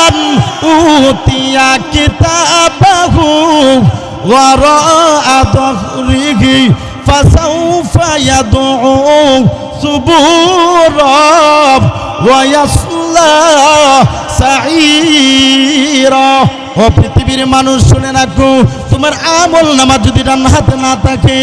মান উতিয়া কিতাবাহু ওয়ারাআ যহরিহি ফাসাউফা ইয়াদউ সুবুরা ওয়া ইয়াসলা সাঈরা। ও পৃথিবীর মানুষ শুনে রাখো, তোমার আমল নামা যদি ডান হাতে না থাকে,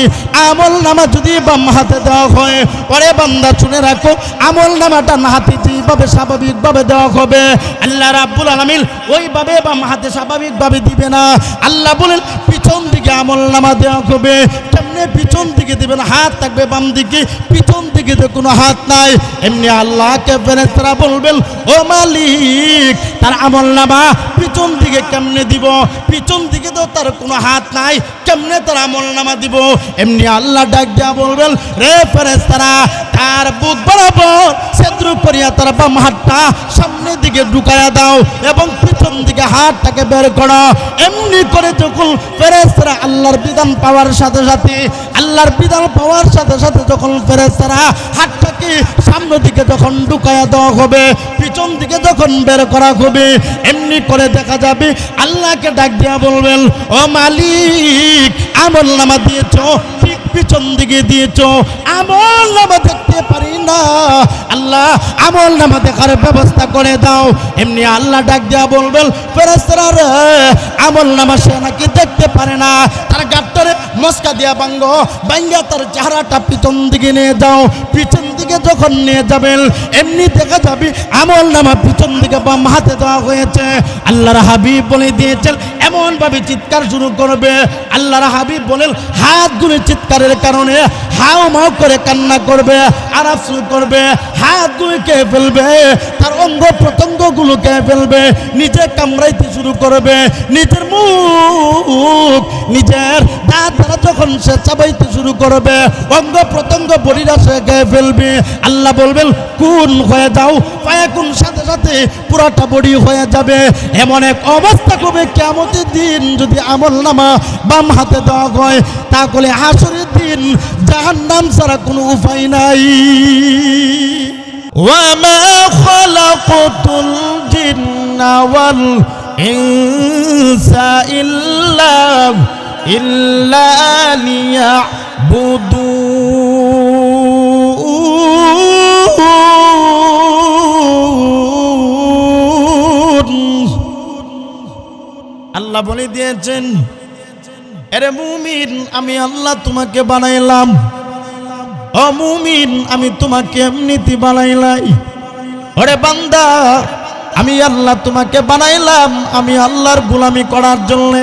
আমল নামা যদি বাম হাতে দেওয়া হয়, পরে বান্দা শুনে রাখো, আমল নামা ডান হাতে যেভাবে স্বাভাবিকভাবে দেওয়া হবে, আল্লাহ রাব্বুল আলামিন ওইভাবে বাম হাতে স্বাভাবিকভাবে দিবে না। আল্লাহ বলেন পিছন দিকে আমল নামা দেওয়া হবে। কেমনে পিছন দিকে দিবেন? হাত থাকবে বাম দিকে, পিছন দিকে তো কোনো হাত নাই। এমনি আল্লাহকে ফেরেশতারা বলবেন, ও মালিক, তার আমল নামা পিছন দিকে কেমনে দিব? পিছন দিকে তো তার কোনো হাত নাই, কেমনে তার আমল নামা দিব? এমনি আল্লাহ ডাক দিয়া বলবেন, রে ফেরেশতারা, তার বুক বরাবর সেদ্রু করিয়া তার বাম হাতটা সামনের দিকে ঢুকায়া দাও এবং পিছন দিকে হাতটাকে বের করো। এমনি করে যখন ফেরেশতারা আল্লাহর বিধান পাওয়ার সাথে সাথে, আল্লাহর বিধান পাওয়ার সাথে সাথে যখন ফেরেশতারা হাতটাকে সামনের দিকে যখন ঢুকায়া দেওয়া হবে, পিছন দিকে যখন বের করা হবে, এমনি করে দেখা যাবে আল্লাহকে ডাক দিয়া বলবেন, ও মালিক, আমল নামা দিয়েছো, ঠিক পিছন দিকে দিয়েছো, আমল নামা দেখতে পারি না, আল্লাহ আমল নামা দেখার ব্যবস্থা করে দাও। এমনি আল্লাহ ডাক দিয়া বলবেন, ফেরেশতারা রে, আমল নামা সে নাকি দেখতে পারে না, তার গাট্টারে মস্কা দিয়া ভাঙ্গা তার চেহারাটা পিছন দিকে নিয়ে যাও। পিছন দিকে যখন নিয়ে যাবেন, এমনি দেখা যাবে আমল নামা পিছন দিকে বাম হাতে দেওয়া হয়েছে। আল্লাহর হাবিব বলে দিয়েছেন, এমন ভাবে চিৎকার শুরু করবে। আল্লাহর হাবিব বলেন, হাতগুলো চিৎকারের কারণে হাও মাও করে কান্না করবে, আরাফ শুরু করবে, হাতগুলো কে ফেলবে, তার অঙ্গ প্রত্যঙ্গগুলো কে ফেলবে, নিজে কামড়াইতে শুরু করবে, নিজের মুখ নিজের দাঁত দ্বারা যখন সে চাবাইতে শুরু করবে, অঙ্গ প্রত্যঙ্গ বডিটা সে খেয়ে ফেলবে। আল্লাহ বলবেন, কোন হয়ে যাও, ফায়াকুন, সাথে সাথে পুরাটা বডি হয়ে যাবে। এমন এক অবস্থা হবে কিয়ামতের দিন যদি আমল নামা বাম হাতে দেওয়া হয়, তাহলে হাসরের দিন জাহান্নাম ছাড়া কোনো উপায় নাই। ওয়ামা খালাকাতুল জিন্না ওয়াল ইনসা ইল্লা আল্লাহ বলে দিয়েছেন, আরে মুমিন, আমি আল্লাহ তোমাকে বানাইলাম। ও মুমিন, আমি তোমাকে এমনিতে বানাইলাই। ওরে বান্দা, আমি আল্লাহ তোমাকে বানাইলাম আমি আল্লাহর গোলামি করার জন্য,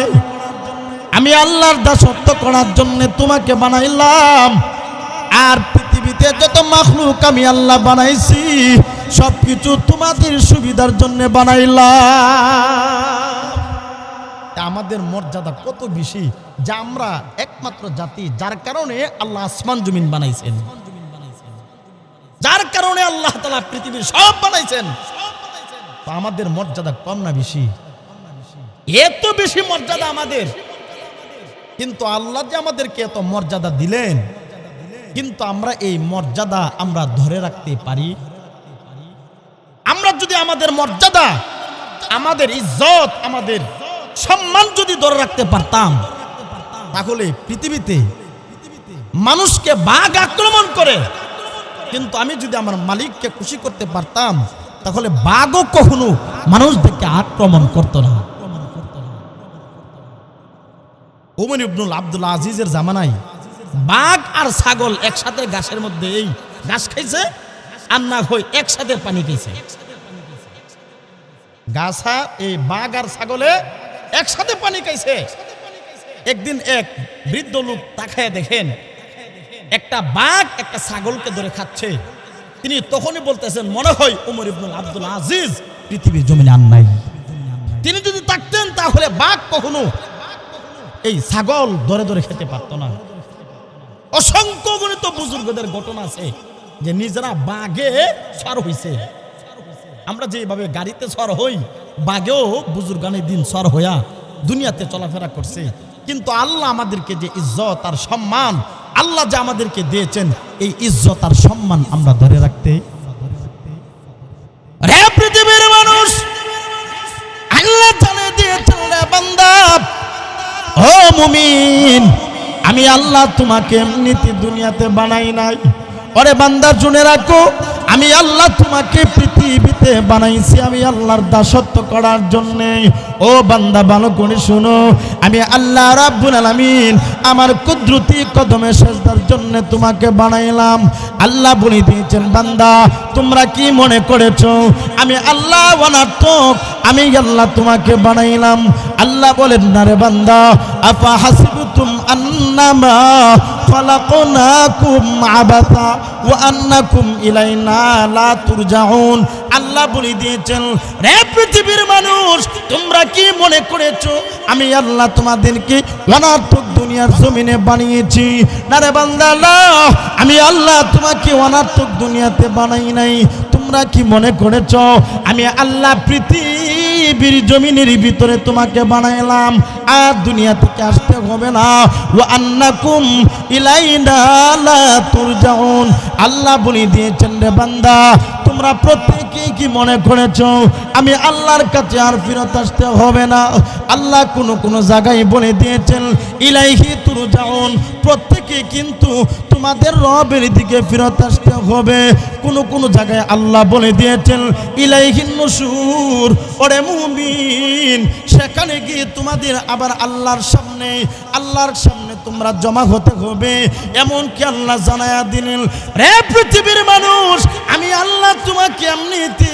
আমি আল্লাহর দাসত্ব করার জন্য তোমাকে বানাইলাম। আর পৃথিবীতে যত মাখলুক আমি আল্লাহ বানাইছি, সবকিছু তোমাদের সুবিধার জন্য বানাইলাম। আমাদের মর্যাদা কত বেশি, যা আমরা একমাত্র জাতি যার কারণে আল্লাহ আসমান জমিন বানাইছেন, যার কারণে আল্লাহ তাআলা পৃথিবীর সব বানাইছেন। তো আমাদের মর্যাদা কম না বেশি? এত বেশি মর্যাদা আমাদের। কিন্তু আল্লাহ যে আমাদেরকে এত মর্যাদা দিলেন, কিন্তু আমরা এই মর্যাদা আমরা ধরে রাখতে পারি? আমরা যদি আমাদের মর্যাদা, আমাদের ইজ্জত, আমাদের সম্মান যদি ধরে রাখতে পারতাম, তাহলে পৃথিবীতে মানুষকে বাঘ আক্রমণ করে, কিন্তু আমি যদি আমার মালিককে খুশি করতে পারতাম, তাহলে বাঘও কখনো মানুষদেরকে আক্রমণ করতো না। ওমর ইবনে আব্দুল আজিজের জামানায় বাঘ আর ছাগল একসাথে ঘাসের মধ্যে এই ঘাস খাইছে, আর না হয় একসাথে পানি খাইছে। গাছা এই বাঘ আর ছাগলে একসাথে পানি খাইছে। একদিন এক বৃদ্ধ লোক তাকায় দেখেন একটা বাঘ একটা ছাগলকে ধরে খাচ্ছে। তিনি তখনই বলতেছেন, মনে হয় ওমর ইবনে আব্দুল আজিজ পৃথিবীর জমিনে আর নাই। তিনি যদি থাকতেন তাহলে বাঘ কখনো এই ছাগল ধরে ধরে খেতে পারত না। অসংখ্য গণিত বুজুর্গদের ঘটনা আছে যে নিজেরা বাঘে সওয়ার হইছে। আমরা যেভাবে গাড়িতে সওয়ার হই, বাঘেও বুজুর্গানের দিন সওয়ার হইয়া দুনিয়াতে চলাফেরা করছে। কিন্তু আল্লাহ আমাদেরকে যে ইজ্জত আর সম্মান আল্লাহ যে আমাদেরকে দিয়েছেন, এই ইজ্জত আর সম্মান আমরা ধরে রাখতে। রে পৃথিবীর মানুষ, মুমিন, আমি আল্লাহ তোমাকে এমনিতে দুনিয়াতে বানাই নাই। ওরে বান্দা শুনে রাখো, আমি আল্লাহ তোমাকে পৃথিবীতে বানাইছি আমি আল্লাহর দাসত্ব করার জন্য। ও বান্দা ভালো করে শোনো, আমি আল্লাহ রাব্বুল আলামিন আমার কুদরতি কদমে সেজদার জন্য তোমাকে বানাইলাম। আল্লাহ বলে দিয়েছেন, বান্দা তোমরা কি মনে করেছো আমি আল্লাহ অনার্থক? আমি আল্লাহ তোমাকে বানাইলাম। আল্লাহ বলেন, না রে বান্দা, আফা হাসিবতুম আন্নামা খালাকনাকুম আবাতা ওয়া আন্নাকুম ইলাইনা লা তুরজাউন। আল্লাহ বলে দিয়েছেন, রে পৃথিবীর মানুষ, তোমরা কি মনে করেছো আমি আল্লাহ তোমাদেরকে অনার্থক দুনিয়ার জমিনে বানিয়েছি? না রে বান্দা, না, আমি আল্লাহ তোমাকে অনার্থক দুনিয়াতে বানাই নাই। তোমরা কি মনে করেছো আমি আল্লাহ পৃথিবীর জমিনের ভিতরে তোমাকে বানাইলাম আর দুনিয়া থেকে আসতে হবে না? ওয়া আন্নাকুম ইলাইনা লা তুরজাউন। আল্লাহ বলে দিয়েছেন, রে বান্দা তোমরা প্রত্যেকেই কি মনে করেছো আমি আল্লাহর কাছে আর ফিরত আসতে হবে না? আল্লাহ কোন জায়গায় বলে দিয়েছেন ইলাইহি তুরজাউন, প্রত্যেকে কিন্তু তোমাদের রবের দিকে ফিরত আসতে হবে। কোন জায়গায় আল্লাহ বলে দিয়েছেন ইলাইহিন নুশুর। ওরে মুমিন, সেখানে গিয়ে তোমাদের আবার আল্লাহর সামনে তোমরা জমা হতে হবে। এমনকি আল্লাহ জানায়া দিলেন, রে পৃথিবীর মানুষ, আমি আল্লাহ তোমাকে এমনিতে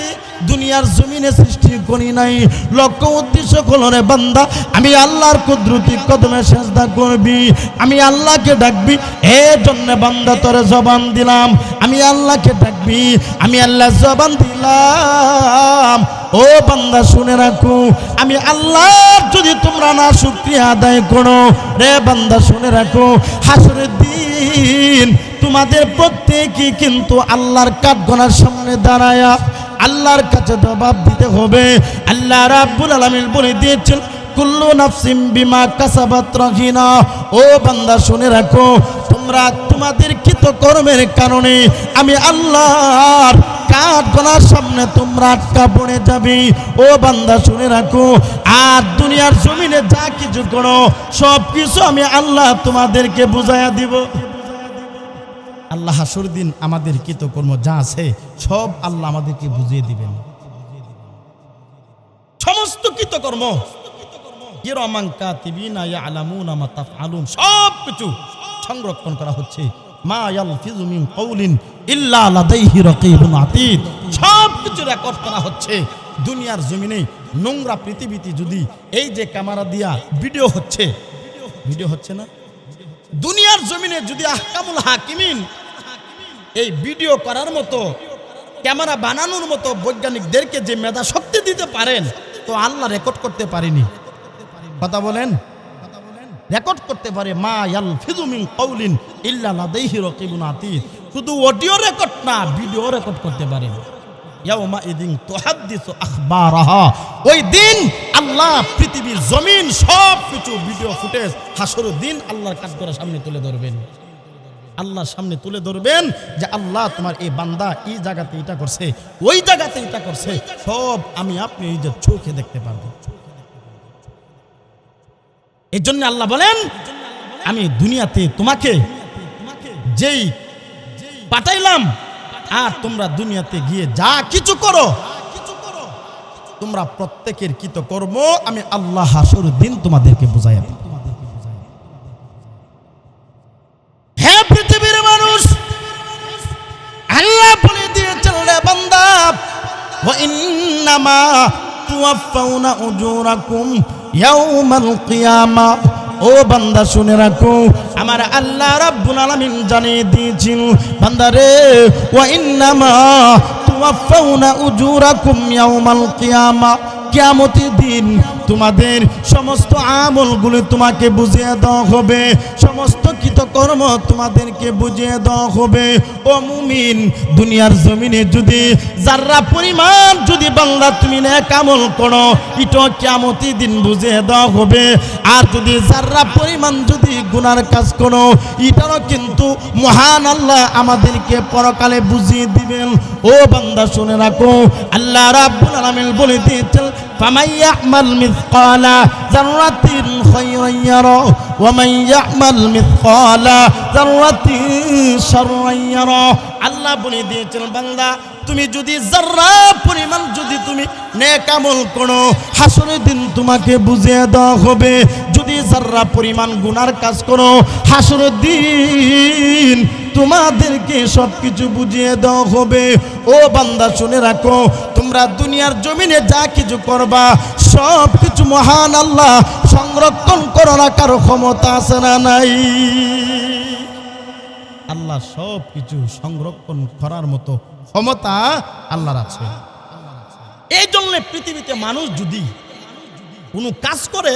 দুনিয়ার জমিনে সৃষ্টি করি নাই। লক্ষ্য উদ্দেশ্য হলো, রে বান্দা আমি আল্লাহর কুদরতি কদমে সেজদা করবি, আমি আল্লাহকে ডাকবি। এর জন্য বান্দা তোরে জবান দিলাম, আমি আল্লাহকে ডাকবি, আমি আল্লাহ জবান দিলাম। ও বান্দা শুনে রাখো, আমি আল্লাহর যদি তোমরা না শুকরিয়া আদায় করো, রে বান্দা শুনে রাখো, হাসরের দিন তোমাদের প্রত্যেকই কিন্তু আল্লাহর কাঠগড়ার সামনে দাঁড়ায়া আল্লাহর কাছে জবাব দিতে হবে। আল্লাহ রাব্বুল আলামিন বলে দিয়েছেন, কুল্লু নাফসিম বিমা কাসাবাত রাহিনা। ও বান্দা শুনে রাখো, তোমরা তোমাদের কৃতকর্মের কারণে আমি আল্লাহর কাঠগড়ার সামনে তোমরা আটকা পড়ে যাবে। ও বান্দা শুনে রাখো, আর দুনিয়ার জমিনে যা কিছু করো সব কিছু আমি আল্লাহ তোমাদেরকে বুঝাইয়া দিব। আল্লাহ হাসর দিন আমাদের কৃতকর্ম যা আছে সব আল্লাহ আমাদেরকে বুঝিয়ে দিবেন। সমস্ত কৃতকর্ম কিরামান কাতিবিনা ইয়ালামুনা মা তাফআলুন, সব কিছু সংরক্ষণ করা হচ্ছে। মা ইয়ালফিযু মিন কাউলিন ইল্লা লাদাইহি রাকীবুন আতীদ, সব কিছু রেকর্ড করা হচ্ছে। দুনিয়ার জমিনে নোংরা পৃথিবীতে যদি এই যে ক্যামেরা দিয়া ভিডিও হচ্ছে না, দুনিয়ার জমিনে যদি আহকামুল হাকিমিন এই ভিডিও করার মতো, ক্যামেরা বানানোর মতো বৈজ্ঞানিকদেরকে যে মেধা শক্তি দিতে পারেন, তো আল্লাহ রেকর্ড করতে পারেনি। কথা বলেন, রেকর্ড করতে পারে। মা ইয়ালফিযু মিন কাউলিন ইল্লা লাদাইহি রাকীবুন আতীদ, শুধু অডিও রেকর্ড না, ভিডিও রেকর্ড করতে পারে। ইয়াউমা ইদিন তুহাদ্দিসু আখবারাহা, ওই দিন আল্লাহ পৃথিবীর জমিন সব কিছু ভিডিও ফুটেজ হাসরের দিন আল্লাহর কাঠগড়ার সামনে তুলে ধরবেন। আল্লাহর সামনে তুলে ধরবেন যে আল্লাহ তোমার এই বান্দা এই জায়গাতে এটা করছে, ওই জায়গাতে এটা করছে, সব আমি আপনি এই যে চোখে দেখতে পারবো। এই জন্য আল্লাহ বলেন, আমি দুনিয়াতে তোমাকে যেই পাঠাইলাম, আর তোমরা দুনিয়াতে গিয়ে যা কিছু করো, তোমরা প্রত্যেকের কৃতকর্ম আমি আল্লাহ হাসর দিন তোমাদেরকে বুঝাইয়া দেব। হে পৃথিবীর মানুষ, আল্লাহ বলে দিয়েছেন, রে বান্দা, ওয়া ইন্নামা তুওয়াফাউনা উজুরাকুম ইয়াউমাল কিয়ামা। ও বান্দা শুনে রাখো, আমার আল্লাহ রাব্বুল আলামিন জানিয়ে দিয়েছেন, বান্দা রে, ওয়া ইন্নামা তুওয়াফাউনা উজুরাকুম ইয়াউমাল কিয়ামা, কিয়ামতের দিন তোমাদের সমস্ত আমলগুলো তোমাকে বুঝিয়ে দেওয়া হবে, সমস্ত কৃতকর্ম তোমাদেরকে বুঝিয়ে দেওয়া হবে। ও মুমিন, দুনিয়ার জমিনে যদি যারা পরিমাণ যদি বান্দা তুমি নেক আমল করো, এটা কিয়ামতের দিন বুঝিয়ে দেওয়া হবে। আর যদি যারা পরিমাণ যদি গুনার কাজ করো, এটারও কিন্তু মহান আল্লাহ আমাদেরকে পরকালে বুঝিয়ে দিবেন। ও বান্দা শুনে রাখো, আল্লাহ রাব্বুল আলামিন বলে দিয়েছেন, ফামান ইয়ামাল মিসকালা যাররাতিন খায়রান ইয়ারা ওয়া মান ইয়ামাল মিসকালা যাররাতিন শাররান ইয়ারা। আল্লাহ বলে দিয়েছেন বান্দা তুমি যদি যাররা পরিমাণ যদি তুমি নেক আমল করো হাসরের দিন তোমাকে বুঝিয়ে দেওয়া হবে। যদি যাররা পরিমাণ গুনার কাজ করো হাসরের দিন তোমাদেরকে সবকিছু বুঝিয়ে দেওয়া হবে। ও বান্দা শুনে রাখো, তোমরা দুনিয়ার জমিনে যা কিছু করবা সব কিছু মহান আল্লাহ সংরক্ষণ করে রাখার ক্ষমতা আছে না নাই? আল্লাহ সব কিছু সংরক্ষণ করার মতো ক্ষমতা আল্লাহর আছে। এই জন্য পৃথিবীতে মানুষ যদি কোনো কাজ করে,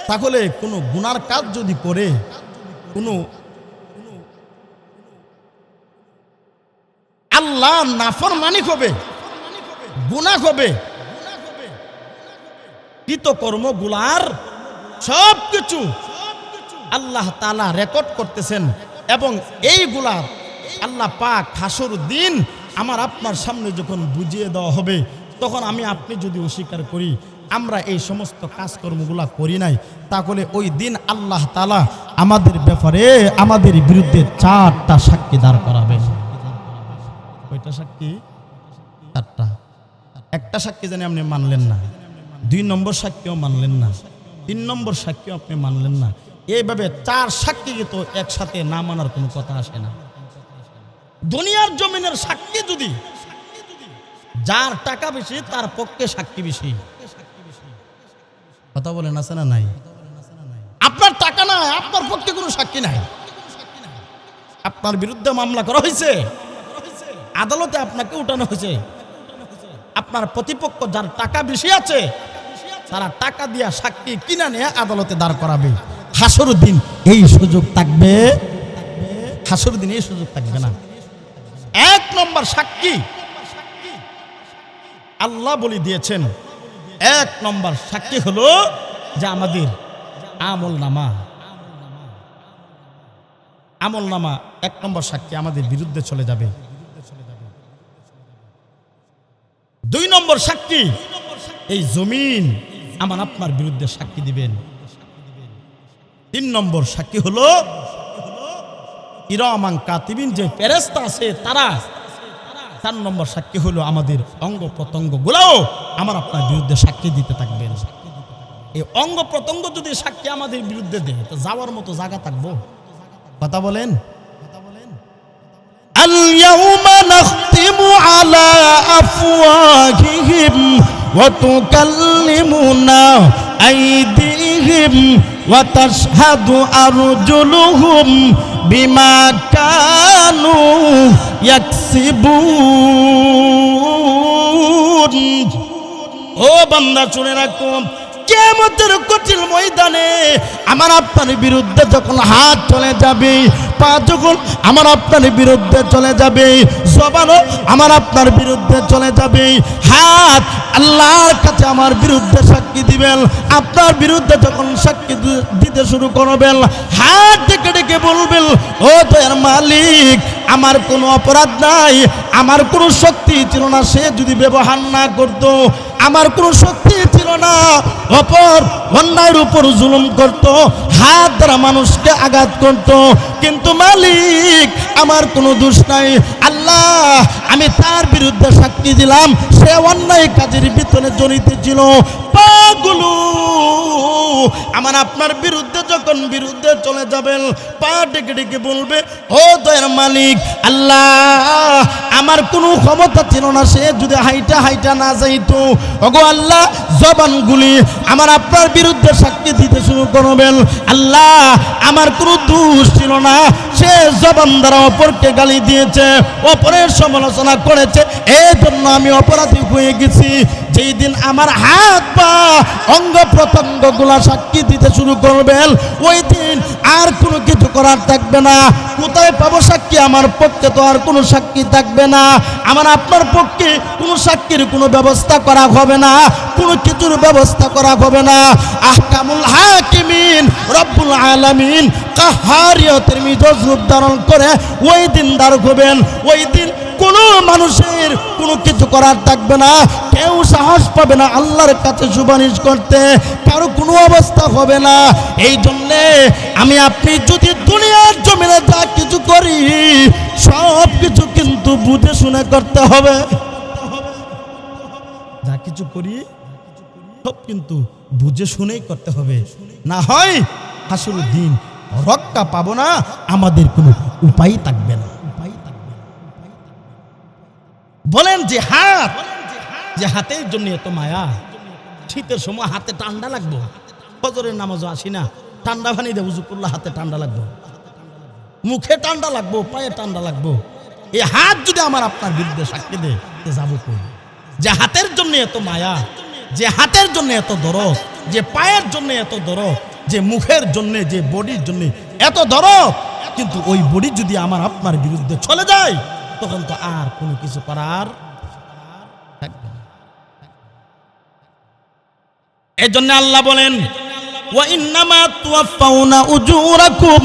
তাহলে কোনো গুনার কাজ যদি করে, কোনো আল্লাহ নাফরমানি হবে, গুনাহ হবে, কৃতকর্মগুলার সব কিছু আল্লাহ তাআলা রেকর্ড করতেছেন। এবং এইগুলা আল্লাহ পাক হাসর দিন আমার আপনার সামনে যখন বুঝিয়ে দেওয়া হবে, তখন আমি আপনি যদি অস্বীকার করি আমরা এই সমস্ত কাজকর্মগুলা করি নাই, তাহলে ওই দিন আল্লাহ তাআলা আমাদের ব্যাপারে আমাদের বিরুদ্ধে 4টা সাক্ষী দাঁড় করাবেন। কয়টা সাক্ষী? 4টা। একটা সাক্ষী জানি আপনি মানলেন না, 2 নম্বর সাক্ষীও মানলেন না, 3 নম্বর সাক্ষীও আপনি মানলেন না, এইভাবে 4 সাক্ষীকে তো একসাথে না মানার কোনো কথা আসে না। দুনিয়ার জমিনের সাক্ষী যদি যার টাকা বেশি তার পক্ষে সাক্ষী বেশি, কথা বলেন আছে না নাই? আপনার টাকা নাই, আপনার পক্ষে কোনো সাক্ষী নাই। আপনার বিরুদ্ধে মামলা করা হয়েছে, আদালতে আপনাকে উঠানো হয়েছে, আপনার প্রতিপক্ষ যার টাকা বেশি আছে তারা টাকা দিয়া সাক্ষী কিনা নিয়ে আদালতে দাঁড় করাবে। হাসর দিন এই সুযোগ থাকবে? হাসর দিন এই সুযোগ থাকবে না। 1 নম্বর সাক্ষী আল্লাহ বলে দিয়েছেন, 1 নম্বর সাক্ষী হলো যে আমাদের আমল নামা 1 নম্বর সাক্ষী আমাদের বিরুদ্ধে চলে যাবে। 2 নম্বর সাক্ষী এই জমিন আমার আপনার বিরুদ্ধে সাক্ষী দিবেন। 3 নম্বর সাক্ষী হলো কিরামান কাতিবিন যে ফেরেশতা আছে তারা। 4 নম্বর সাক্ষী হলো আমাদের অঙ্গ প্রত্যঙ্গ গুলাও আমার আপনার বিরুদ্ধে সাক্ষী দিতে থাকবেন। এই অঙ্গ প্রত্যঙ্গ যদি সাক্ষী আমাদের বিরুদ্ধে দেয় তো যাওয়ার মতো জায়গা থাকবো? কথা বলেন। আল ইয়াউমা নাখতিমু আলা আফওয়াহিহিম ওয়া তুকাল্লিমুনা আইদিহিম ওয়া তাশহাদু আরজুলুহুম বিমা কানু ইয়াকসিবুন। ও বান্দা শুনে রাখো, কিয়ামতের কঠিন ময়দানে আমার আপনার বিরুদ্ধে যখন হাত চলে যাবে, পা যখন আমার আপনার বিরুদ্ধে চলে যাবে, জবানও আমার আপনার বিরুদ্ধে চলে যাবে, হাত আল্লাহর কাছে আমার বিরুদ্ধে সাক্ষী দিবেন। আপনার বিরুদ্ধে যখন সাক্ষী দিতে শুরু করবেন, হাত ডেকে ডেকে বলবেন, ও দয়ার মালিক আমার কোনো অপরাধ নাই, আমার কোনো শক্তি ছিল না, সে যদি ব্যবহার না করত, আমার কোনো শক্তি ছিল না, অপর অন্যায়ের উপর জুলুম করত, হাত দ্বারা মানুষকে আঘাত করত, কিন্তু মালিক আমার কোনো দোষ নাই, আল্লাহ আমি তার বিরুদ্ধে সাক্ষী দিলাম, সে অন্যায় কাজের ভিতরে জড়িত ছিল। পাগুলো আমার আপনার বিরুদ্ধে যখন বিরুদ্ধে চলে যাবেন, পা ডেকে ডেকে বলবে, ও দয়ার মালিক আল্লাহ আমার কোনো ক্ষমতা ছিল না, সে যদি হাইটা না যাইতো, ওগো আল্লাহ জবানগুলি আমার আপনার বিরুদ্ধে সাক্ষী দিতে শুরু করবেন, আল্লাহ আমার কোনো দোষ ছিল না, সে জবান দ্বারা অপরকে গালি দিয়েছে, অপরের সমালোচনা করেছে, এই জন্য আমি অপরাধী হয়ে গেছি। যেই দিন আমার হাত পা অঙ্গ প্রত্যঙ্গ গুলা সাক্ষী দিতে শুরু করবেন, ওই দিন আর কোনো কিছু করার থাকবে না। কোথায় পাবো সাক্ষী? আমার পক্ষে তো আর কোনো সাক্ষী থাকবে না, আমার আপনার পক্ষে কোনো সাক্ষীর কোনো ব্যবস্থা করা হবে না, কোনো কোনো কিছুর ব্যবস্থা করা হবে না। আহকামুল হাকিমিন রব্বুল আলামিন কাহারিয়তের মিজাজ রূপ ধারণ করে ওই দিন দাঁড় হবেন। ওই দিন কোনো মানুষের কোনো কিছু করার থাকবে না, কেউ সাহস পাবে না আল্লাহর কাছে সুপারিশ করতে, কারো কোনো অবস্থা হবে না। এই জন্যে আমি আপনি যদি দুনিয়ার জমিনে যা কিছু করি সব কিছু কিন্তু বুঝে শুনে করতে হবে। যা কিছু করি সব কিন্তু বুঝে শুনেই করতে হবে, না হয় হাসরের দিন রক্ষা পাবো না, আমাদের কোনো উপায় থাকবে না। বলেন যে হাত, যে হাতের জন্য এত মায়া, শীতের সময় হাতে ঠান্ডা লাগবো, ফজরের নামাজও আসি না, ঠান্ডা পানি দিয়ে উযু করলে হাতে ঠান্ডা লাগবো, মুখে ঠান্ডা লাগবো, পায়ে ঠান্ডা লাগবো। এই হাত যদি আমার আপনার বিরুদ্ধে সাক্ষী দেয় যাবো কই? যে হাতের জন্য এত মায়া, যে হাতের জন্য এত দরদ, যে পায়ের জন্য এত দরদ, যে মুখের জন্য, যে বডির জন্য এত দরদ, কিন্তু ওই বডি যদি আমার আপনার বিরুদ্ধে চলে যায় তখন তো আর কোনো কিছু করার থাকবে না। এই জন্য আল্লাহ বলেন ওয়া ইন্নামা তুওয়াফাউনা উজুরাকুম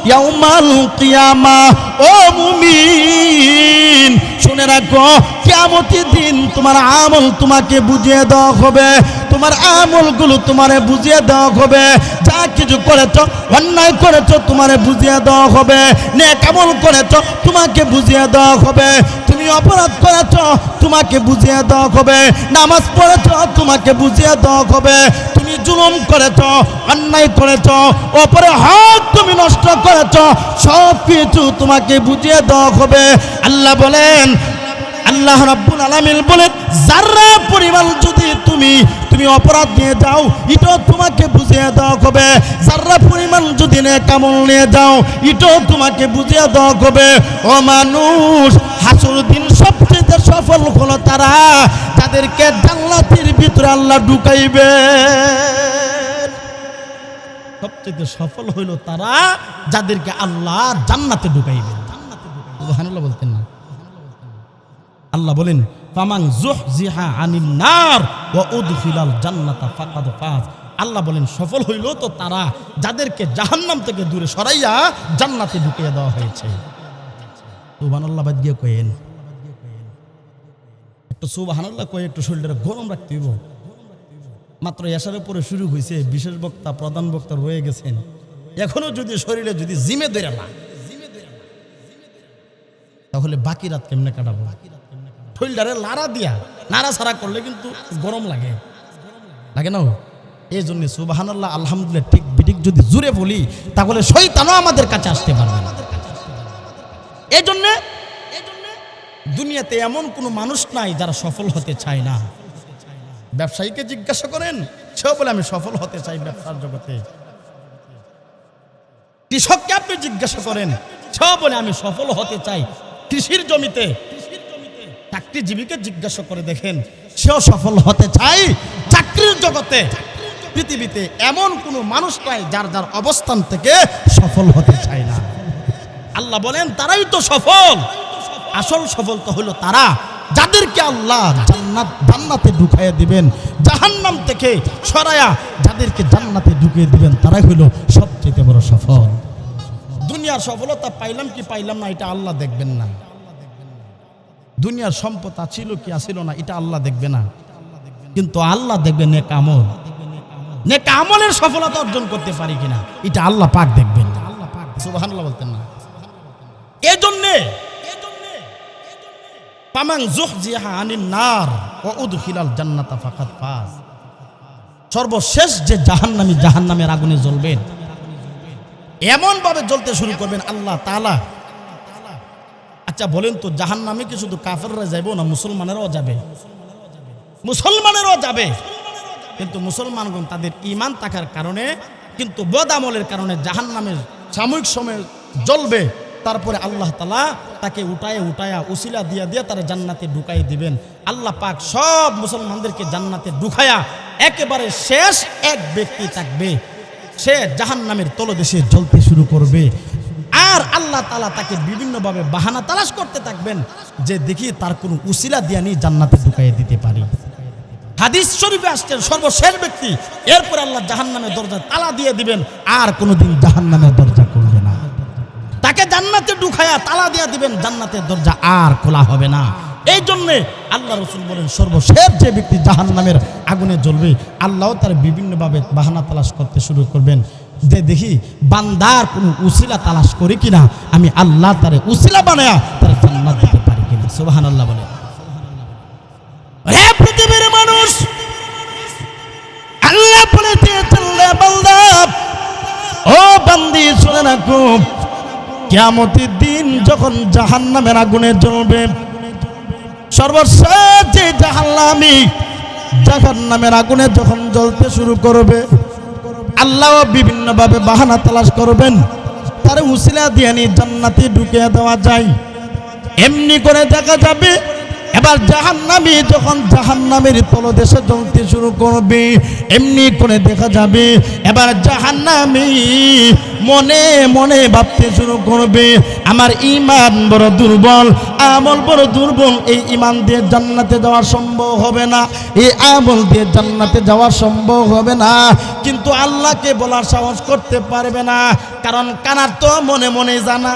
ইয়াউমাল কিয়ামাহ। ও মুমিন শুনে রাখো, কিয়ামতের দিন তোমার আমল তোমাকে বুঝিয়ে দেওয়া হবে, তোমার আমলগুলো তোমারে বুঝিয়ে দেওয়া হবে। যা কিছু করেছো, অন্যায় করেছো তোমারে বুঝিয়ে দেওয়া হবে, নেক আমল করেছো তোমাকে বুঝিয়ে দেওয়া হবে, তুমি অপরাধ করেছো তোমাকে বুঝিয়ে দেওয়া হবে, নামাজ পড়েছো তোমাকে বুঝিয়ে দেওয়া হবে, তুমি জুলুম করেছো, অন্যায় করেছো, অপরের হক তুমি নষ্ট করেছো, সব কিছু তোমাকে বুঝিয়ে দেওয়া হবে। আল্লাহ বলেন, আল্লাহ রাব্বুল আলামিন বলেন যারা পরিমাণ যদি তুমি অপরাধ নিয়ে যাও এটাও তোমাকে বুঝিয়ে দেওয়া হবে, যারা পরিমাণ যদি নেক আমল নিয়ে যাও এটাও তোমাকে বুঝিয়ে দেওয়া হবে। ও মানুষ, হাসরের দিন সবচেয়ে সফল হলো তারা যাদেরকে জান্নাতের ভিতরে আল্লাহ ঢুকাইবে। সবচেয়ে সফল হইল তারা যাদেরকে আল্লাহ জান্নাতে ঢুকাইবে। সুবহানাল্লাহ বলতেন না? আল্লাহ বলেন ফামান যুহজিহা আনিন নার ওয়া উদখিলাল জান্নাতা ফাকাদ ফাজ। আল্লাহ বলেন সফল হইল তো তারা যাদেরকে জাহান্নাম থেকে দূরে সরাইয়া জান্নাতে ঢুকিয়ে দেওয়া হয়েছে। সুবহানাল্লাহ বাদ দিয়ে কইেন, একটু সুবহানাল্লাহ কই, একটু শরীরটা গরম রাখতে হইব। মাত্র এশারের পরে শুরু হয়েছে, বিশেষ বক্তা প্রধান বক্তা রয়ে গেছেন, এখনো যদি শরীরে যদি জিমে ধরে না তাহলে বাকি রাত কেমনে কাটাবো? শরীরটারে লাড়া দিয়া নাড়া ছাড়া করলে কিন্তু গরম লাগে, লাগে না? এই জন্য সুবহানাল্লাহ আলহামদুলিল্লাহ ঠিক বিঠিক যদি জুড়ে বলি তাহলে শয়তানও আমাদের কাছে আসতে পারবে না। এই জন্য দুনিয়াতে এমন কোনো মানুষ নাই যারা সফল হতে চায় না। ব্যবসায়ীকে জিজ্ঞাসা করেন, সেও বলে আমি সফল হতে চাই ব্যবসার জগতে। কৃষককে আপনি জিজ্ঞাসা করেন, সেও বলে আমি সফল হতে চাই কৃষির জমিতে। চাকরিজীবীকে জিজ্ঞাসা করে দেখেন, সেও সফল হতে চাই চাকরির জগতে। পৃথিবীতে এমন কোনো মানুষ নাই যার যার অবস্থান থেকে সফল হতে চায় না। আল্লাহ বলেন তারাই তো সফল। আসল সফল তো হলো তারা যাদেরকে আল্লাহ জান্নাতে ঢুকাইয়া দিবেন, জাহান্নাম থেকে সরায়া যাদেরকে জান্নাতে ঢুকিয়ে দিবেন তারাই হলো সবচেয়ে বড় সফল। দুনিয়ার সফলতা পাইলাম কি পাইলাম না এটা আল্লাহ দেখবেন না, দুনিয়ার সম্পদ আছিল কি আছিল না এটা আল্লাহ দেখবে না, কিন্তু আল্লাহ দেখবে নেক আমল, নেক আমলের সফলতা অর্জন করতে পারি কিনা এটা আল্লাহ পাক দেখবেন। সুবহানাল্লাহ বলতেন না? এজন্যে ফামান যুহজিহা আনিন নার ওয়া উদখিলাল জান্নাতা ফাকাদ ফাজ। সর্বশেষ যে জাহান্নামী জাহান্নামের আগুনে জ্বলবেন, এমন ভাবে জ্বলতে শুরু করবেন আল্লাহ তাআলা। আচ্ছা বলেন তো, জাহান্নামে কি শুধু কাফেররা যাবে না মুসলমানেরাও যাবে? মুসলমানেরাও যাবে, কিন্তু মুসলমানগণ তাদের ঈমান থাকার কারণে কিন্তু বদ আমলের কারণে জাহান্নামের সাময়িক সময় জ্বলবে। তারপরে আল্লাহ তাআলা তাকে উঠায়া উসিলা দিয়া তারা জান্নাতে ঢুকাই দিবেন। আল্লাহ পাক সব মুসলমানদেরকে জান্নাতে ঢুকায়া একেবারে শেষ এক ব্যক্তি থাকবে, সে জাহান্নামের তলদেশে জ্বলতে শুরু করবে। আর আল্লাহ তাআলা তাকে বিভিন্নভাবে বাহানা তালাশ করতে থাকবেন যে দেখি তার কোনো উসিলা দিয়া নিয়ে জান্নাতে ঢুকাই দিতে পারি। হাদিস শরীফে আসছে সর্বশেষ ব্যক্তি, এরপর আল্লাহ জাহান্নামের দরজা তালা দিয়ে দিবেন, আর কোনোদিন জাহান্নামের দরজা খুলবে না। তাকে জান্নাতে ঢুকায়া তালা দিয়ে দিবেন, জান্নাতের দরজা আর খোলা হবে না। এই জন্যে আল্লাহ রসুল বলেন সর্বশেষ যে ব্যক্তি জাহান্নামের আগুনে জ্বলবে, আল্লাহ তার বিভিন্নভাবে বাহানা তালাশ করতে শুরু করবেন যে দেখি বান্দার কোনো উসিলা তালাশ করি কিনা, আমি আল্লাহ তারে উসিলা বানায়া তার জান্নাত দিতে পারি কিনা। সুবহানাল্লাহ বলে। হে পৃথিবীর মানুষ, আল্লাহ বলে দিয়েছেন রে বান্দা, ও বান্দি শুনে রাখো, কিয়ামতের দিন যখন জাহান্নামের আগুনে জ্বলবে, সর্বশেষ যে জাহান্নামী জাহান্নামের আগুনে যখন জ্বলতে শুরু করবে, আল্লাহ বিভিন্নভাবে বাহানা তালাশ করবেন তার উসিলা দিয়ে জান্নাতে ঢুকিয়ে দেওয়া যায়। এমনি করে দেখা যাবে এবার জাহান্নামী যখন জাহান্নামের তলদেশে জ্বলতে শুরু করবে, এমনি করে দেখা যাবে এবার জাহান্নামী মনে মনে ভাবতে শুরু করবে, আমার ঈমান বড় দুর্বল, আমল বড় দুর্বল, এই ঈমান দিয়ে জান্নাতে যাওয়া সম্ভব হবে না, এই আমল দিয়ে জান্নাতে যাওয়া সম্ভব হবে না। কিন্তু আল্লাহকে বলার সাহস করতে পারবে না, কারণ কানার তো মনে মনে জানা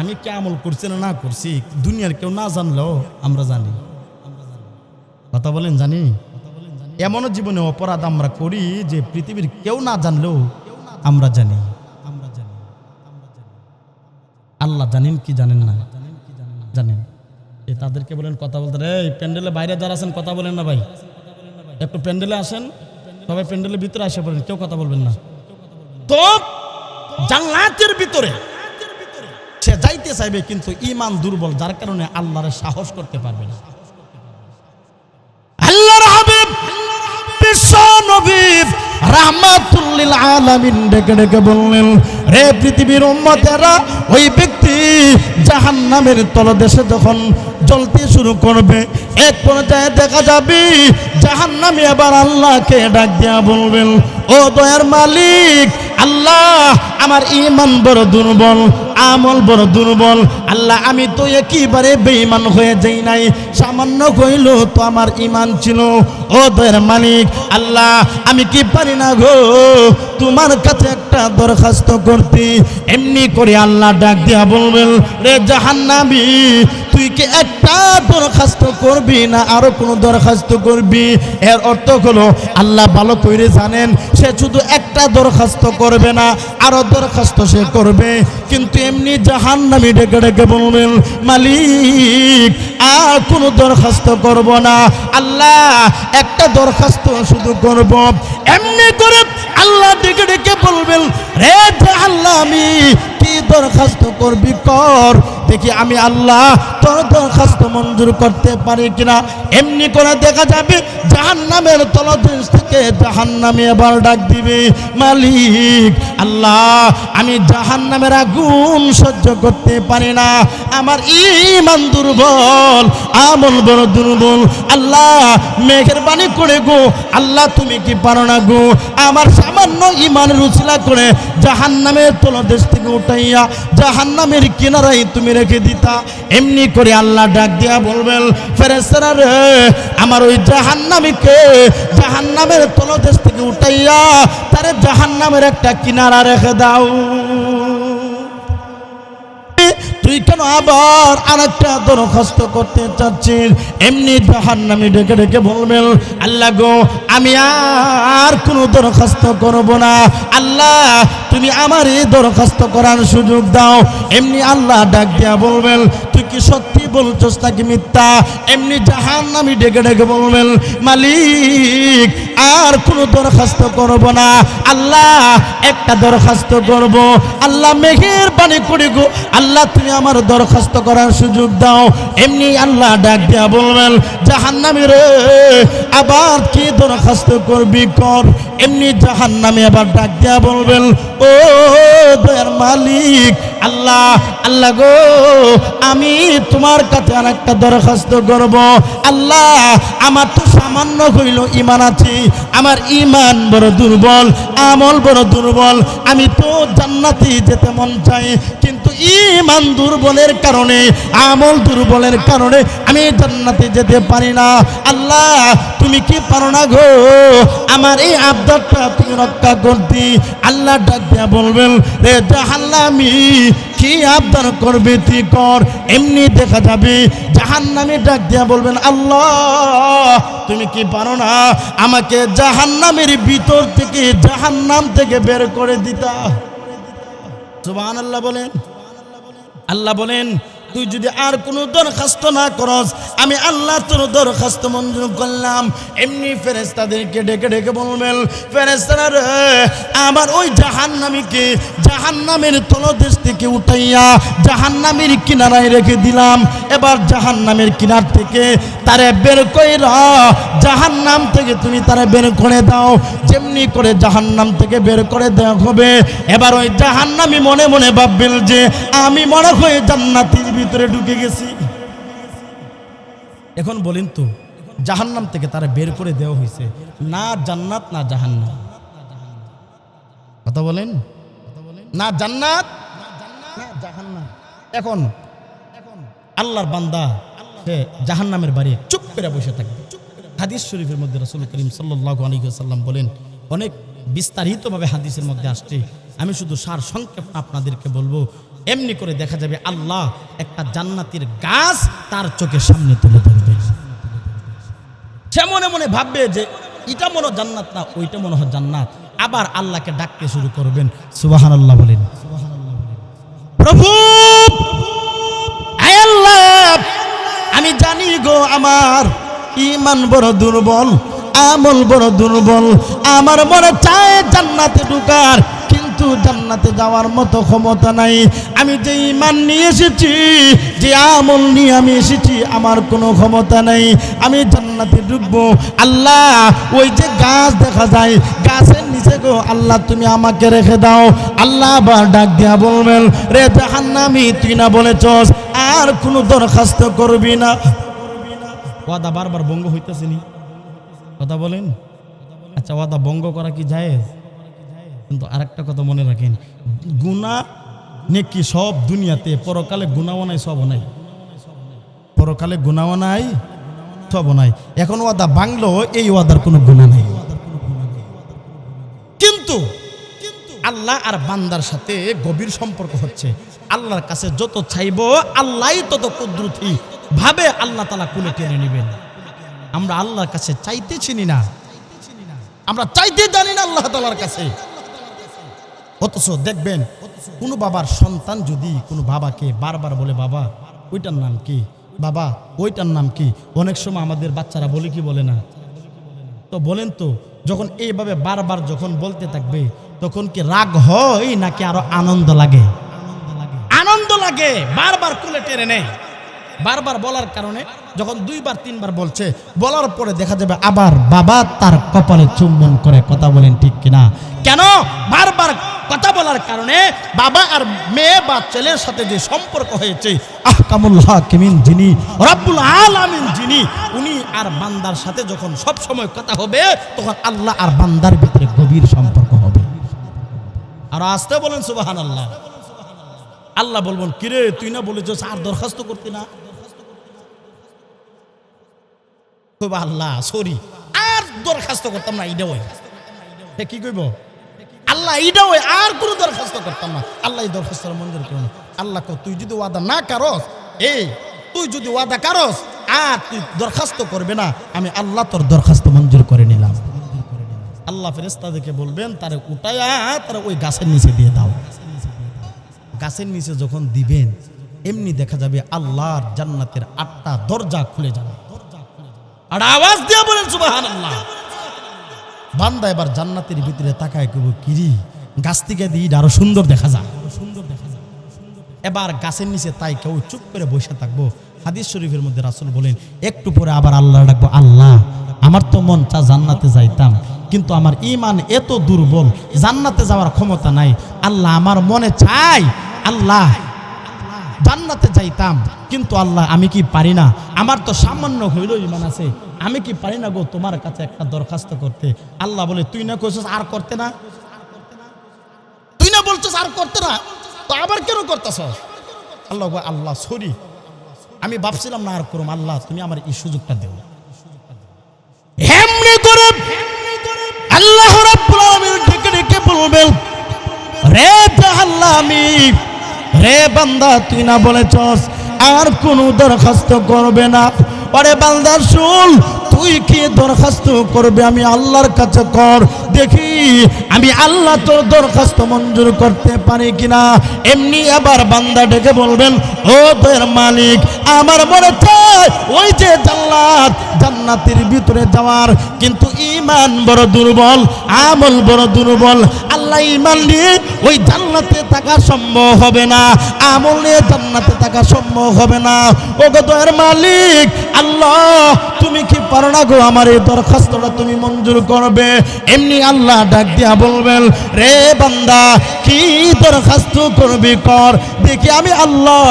আমি কে আমল করছি না করছি, দুনিয়ার কেউ না জানলেও আমরা জানি। কথা বলেন জানি। এমনও জীবনে অপরাধ আমরা করি যে পৃথিবীর কেউ না জানলেও আমরা জানি। আল্লাহ জানেন কি জানেন না? জানেন। এই তাদেরকে বলেন কথা বলতে, এই প্যান্ডেলে বাইরে যারা আছেন কথা বলেন না ভাই, একটু প্যান্ডেলে আসেন, সবাই প্যান্ডেলের ভিতরে আসে পড়েন, কেউ কথা বলবেন না। তো জান্নাতের ভিতরে সে যাইতে চাইবে কিন্তু ঈমান দুর্বল, যার কারণে আল্লাহর সাহস করতে পারবে না। আল্লাহর হাবিব বিশ্ব নবী রাহমাতুল লিল আলামিন ডেকে ডেকে বললেন, রে পৃথিবীর উম্মতেরা, ওই ব্যক্তি জাহান্নামের তলদেশে যখন জ্বলতে শুরু করবে, এক পর্যায়ে দেখা যাবে জাহান্নামী আবার আল্লাহকে ডাক দিয়া বলবেন, ও দয়ার মালিক আল্লাহ, আমার ঈমান বড় দুর্বল, আমল বড় দুর্বল, আল্লাহ আমি তো একেবারে বেঈমান হয়ে যাই নাই, সামান্য হইল তো আমার ঈমান ছিল, ও দয়ার মালিক আল্লাহ আমি কি পারি না গো তোমার কাছে একটা দরখাস্ত করতে। এমনি করে আল্লাহ ডাক দিয়া বলবেন, রে জাহান্নামী, তুই কি একটা দরখাস্ত করবি না আরো কোনো দরখাস্ত করবি? এর অর্থ হলো আল্লাহ ভালো করে জানেন সে শুধু একটা দরখাস্ত করবে না, আরো দরখাস্ত সে করবে। কিন্তু এমনি জাহান্নামী ডেকে ডেকে বলবেন, মালিক আর কোনো দরখাস্ত করব না, আল্লাহ একটা দরখাস্ত শুধু করব। এমনি করে আল্লাহ ডেকে ডেকে বলবেন, রে জাহান্নামী, কি দরখাস্ত করবি কর, দেখি আমি আল্লাহ তোর দরখাস্ত মঞ্জুর করতে পারি কিনা। এমনি করে দেখা যাবে জাহান্নামের তলদেশ থেকে জাহান্নামী আবার ডাক দিবে, মালিক আল্লাহ আমি জাহান্নামের আগুন সহ্য করতে পারি না, আমার ঈমান দুর্বল, আমল বড় দুর্বল, আল্লাহ মেহেরবানি করে গো আল্লাহ তুমি কি পারো না গো, আমার সামান্য ঈমানের উসিলা করে জাহান্নামের তলদেশ থেকে উঠাইয়া জাহান্নামের কিনারায় তুমি রেখে দিতা। এমনি করে আল্লাহ ডাক দিয়া বলবেন, ফেরেশতারা রে, আমার ওই জাহান্নামীকে জাহান্নামের তলদেশ থেকে উঠাইয়া তারে জাহান্নামের একটা কিনারা রেখে দাও। তুই কেন আবার আরেকটা দরখাস্ত করতে চাচ্ছিস? এমনি জাহান্নামী ডেকে ডেকে বলবেন, আল্লাহ গো আমি আর কোনো দরখাস্ত করব না, আল্লাহ তুমি আমার এই দরখাস্ত করার সুযোগ দাও। এমনি আল্লাহ ডাক দিয়া বলবেন, তুই কি সত্যি বলছস নাকি মিথ্যা? এমনি জাহান্নামী ডেকে ডেকে বলবেন, মালিক আর কোনো দরখাস্ত করব না, আল্লাহ একটা দরখাস্ত করব, আল্লাহ মেহেরবানি করে গো আল্লাহ তুমি আমার দরখাস্ত করার সুযোগ দাও। এমনি আল্লাহ ডাক দিয়া বলবেন, জাহান্নামী রে, আবার কি দরখাস্ত করবি কর। এমনি জাহান্নামে আবার ডাক দিয়া বলবেন, ও দয়ার মালিক আল্লাহ, আল্লাহ গো, আমি তোমার কাছে আর একটা দরখাস্ত করব। আল্লাহ, আমার তো সামান্য হইল ঈমান আছে, আমার ঈমান বড় দুর্বল, আমল বড় দুর্বল, আমি তো জান্নাতে যেতে মন চাই, কিন্তু ঈমান দুর্বলের কারণে, আমল দুর্বলের কারণে আমি জান্নাতে যেতে পারি না। আল্লাহ, তুমি কি পারো না গো আমার এই আবদারটা তুমি রক্ষা করতে? আল্লাহ ডাক দিয়া বলবেন, রে জাহান্নামী, কি আবদার করবে তুই কর। এমনি দেখা যাবে জাহান্নামী ডাক দিয়া বলবেন, আল্লাহ, তুমি কি পারো না আমাকে জাহান্নামের ভিতর থেকে, জাহান্নাম থেকে বের করে দিতা? সুবহানাল্লাহ বলেন। আল্লাহ বলেন, তুই যদি আর কোনো দরখাস্ত না করস, আমি আল্লাহ তোর দরখাস্ত মঞ্জুর করলাম। এমনি ফেরেশতাদেরকে ডেকে ডেকে বলবেন, ফেরেশতারা রে, আমার ওই জাহান্নামীকে জাহান্নামের তলদেশ থেকে উঠাইয়া জাহান্নামের কিনারায় রেখে দিলাম। এবার জাহান্নামের কিনার থেকে তারে বের কইরা জাহান্নাম থেকে তুমি তারে বের করে দাও। যেমনি করে জাহান্নাম থেকে বের করে দেওয়া হবে, এবার ওই জাহান্নামী মনে মনে ভাববেন যে আমি মনে হয় জান্নাতের ভিতরে ঢুকে গেছি। এখন বলেন তো, জাহান্নাম থেকে তারা বের করে দেওয়া হয়েছে, না জান্নাত না জাহান্নাম? কথা বলেন, না জান্নাত না জাহান্নাম। এখন আল্লাহর বান্দা সে জাহান্নামের বাড়ি চুপ করে বসে থাকবে। হাদিস শরীফের মধ্যে রাসূল করিম সাল্লাল্লাহু আলাইহি ওয়াসাল্লাম বলেন, অনেক বিস্তারিতভাবে হাদিসের মধ্যে আসছে, আমি শুধু সার সংক্ষেপ আপনাদেরকে বলবো। এমনি করে দেখা যাবে আল্লাহ একটা জান্নাতের গাছ তার চোখের সামনে তুলে ধরবে। সে মনে মনে ভাববে যে এটা মনে হয় জান্নাত না, ওইটা মনে হয় জান্নাত। আবার আল্লাহকে ডাকতে শুরু করবেন। সুবহানাল্লাহ বলেন। প্রভু, আয় আল্লাহ, আমি জানি গো আমার ঈমান বড় দুর্বল, আমল বড় দুর্বল, আমার মনে চায় জান্নাতে ঢুকার, কিন্তু জান্নাতে যাওয়ার মতো ক্ষমতা নাই। আমি যে ঈমান নিয়ে এসেছি, যে আমল নিয়ে আমি এসেছি, আমার কোনো ক্ষমতা নাই। আমি জান্নাতে ঢুকবো। আল্লাহ, ওই যে গাছ দেখা যায়, গাছের নিচে গো আল্লাহ তুমি আমাকে রেখে দাও। আল্লাহ আবার ডাক দিয়া বলবেন, রে জাহান্নামী, তুই না বলেছস আর কোনো দরখাস্ত করবি না? ওয়াদা বারবার ভঙ্গ হইতেছে নি? কথা বলেন। আচ্ছা, ওয়াদা ভঙ্গ করা কি জায়েজ? কিন্তু আরেকটা কথা মনে রাখেন, গুনাহ নেকি সব দুনিয়াতে, পরকালে গুনাহও নাই, সবও নাই। পরকালে গুনাহও নাই, সবও নাই। এখন ওয়াদা ভাঙলো, এই ওয়াদার কোনো গুনাহ নাই। কিন্তু আল্লাহ আর বান্দার সাথে গভীর সম্পর্ক হচ্ছে। আল্লাহর কাছে যত চাইব, আল্লাহই তত কুদরতি ভাবে আল্লাহ তাআলা কোলে টেনে নেবেন। আমরা আল্লাহর কাছে চাইতে চিনি না, আমরা চাইতে জানি না আল্লাহ তাআলার কাছে। অথচ দেখবেন কোনো বাবার সন্তান যদি কোনো বাবাকে বারবার বলে, বাবা ওইটার নাম কি, বাবা ওইটার নাম কি, অনেক সময় আমাদের বাচ্চারা বলে কি বলে না? তো বলেন তো, যখন এইভাবে বারবার যখন বলতে থাকবে, তখন কি রাগ হয় নাকি আরো আনন্দ লাগে? আনন্দ লাগে, বারবার কোলে টেনে নেয়। বারবার বলার কারণে যখন দুইবার তিনবার বলছে, বলার পরে দেখা যাবে আবার বাবা তার কপালে চুম্বন করে। কথা বলেন ঠিক কিনা? কেন? বারবার কথা বলার কারণে বাবা আর মেয়ে বা ছেলের সাথে যে সম্পর্ক হয়েছে, আহকামুল হাকিমিন যিনি, রব্বুল আলামিন যিনি, উনি আর বান্দার সাথে যখন সব সময় কথা হবে, তখন আল্লাহ আর বান্দার ভিতরে গভীর সম্পর্ক হবে। আর আসতে বলেন সুবহানাল্লাহ। আল্লাহ বলবেন, কিরে তুই না বলেছিস আর দরখাস্ত করতি না? আল্লাহ সরি, আর দরখাস্ত করতাম না, এইটা ওই কি কইব আল্লাহ, এইটা ওই আর কোনো দরখাস্ত করতাম না। আল্লাহ এই দরখাস্ত মঞ্জুর করুন। আল্লাহ কো, তুই যদি ওয়াদা না করস, তুই যদি ওয়াদা করস আর তুই দরখাস্ত করবে না, আমি আল্লাহ তোর দরখাস্ত মঞ্জুর করে নিলাম। আল্লাহ ফেরেশতাদেরকে বলবেন, তারে উঠায়া তারা ওই গাছের নিচে দিয়ে দাও। গাছের নিচে যখন দিবেন, এমনি দেখা যাবে আল্লাহর জান্নাতের 8টা দরজা খুলে যাবে। আর আওয়াজ দিয়ে বলেন সুবহানাল্লাহ। বান্দা এবার জান্নাতের ভিতরে তাকায় কইব, কিরি গাছ থেকে দিয়ে আরো সুন্দর দেখা যায়। এবার গাছের নিচে তাই কেউ চুপ করে বসে থাকবো। হাদিস শরীফের মধ্যে রাসূল বলেন, একটু পরে আবার আল্লাহ ডাকবো, আল্লাহ আমার তো মন চা জান্নাতে যাইতাম, কিন্তু আমার ঈমান এত দুর্বল, জান্নাতে যাওয়ার ক্ষমতা নাই। আল্লাহ আমার মনে চাই আল্লাহ জান্নাতে যাইতাম, কিন্তু আল্লাহ আমি কি পারি না? আমার তো সামান্য হইল ঈমান আছে, আমি কি পারি না গো তোমার কাছে একটা দরখাস্ত করতে? আল্লাহ বলে তুই না কইছস আর করতে না, তুই না বলছস আর করতে না, তো আবার কেন করতেছস? আল্লাহ আল্লাহ সরি, আমি ভাবছিলাম না আর করুম, আল্লাহ তুমি আমার এই সুযোগটা দেও। এমনি করে আল্লাহ রাব্বুল আলামিন ডেকে ডেকে বলবেন, রে জাহান্নামী, রে বান্দা তুই না বলেছস আর কোনো দরখাস্ত করবে না? আরে বান্দা শুন, তুই কি দরখাস্ত করবে আমি আল্লাহর কাছে কর, দেখি আমি আল্লাহ তোর দরখাস্ত মঞ্জুর করতে পারি কিনা। এমনি আবার বান্দা ডেকে বলবেন, ও দয়ার মালিক, আমার মনে চায় ওই যে জান্নাতের ভিতরে যাওয়ার, কিন্তু ঈমান বড় দুর্বল, আমল বড় দুর্বল। আল্লাহ ঈমান নিয়ে ওই জান্নাতে থাকা সম্ভব হবে না, আমল নিয়ে জান্নাতে থাকা সম্ভব হবে না। ও গো দয়ার মালিক আল্লাহ, তুমি কি পারো না গো আমার এই দরখাস্তটা তুমি মঞ্জুর করবে? এমনি আল্লাহ ডাক দিয়া বলবেন, রে বান্দা কি দরখাস্ত করবি কর, দেখি আমি আল্লাহ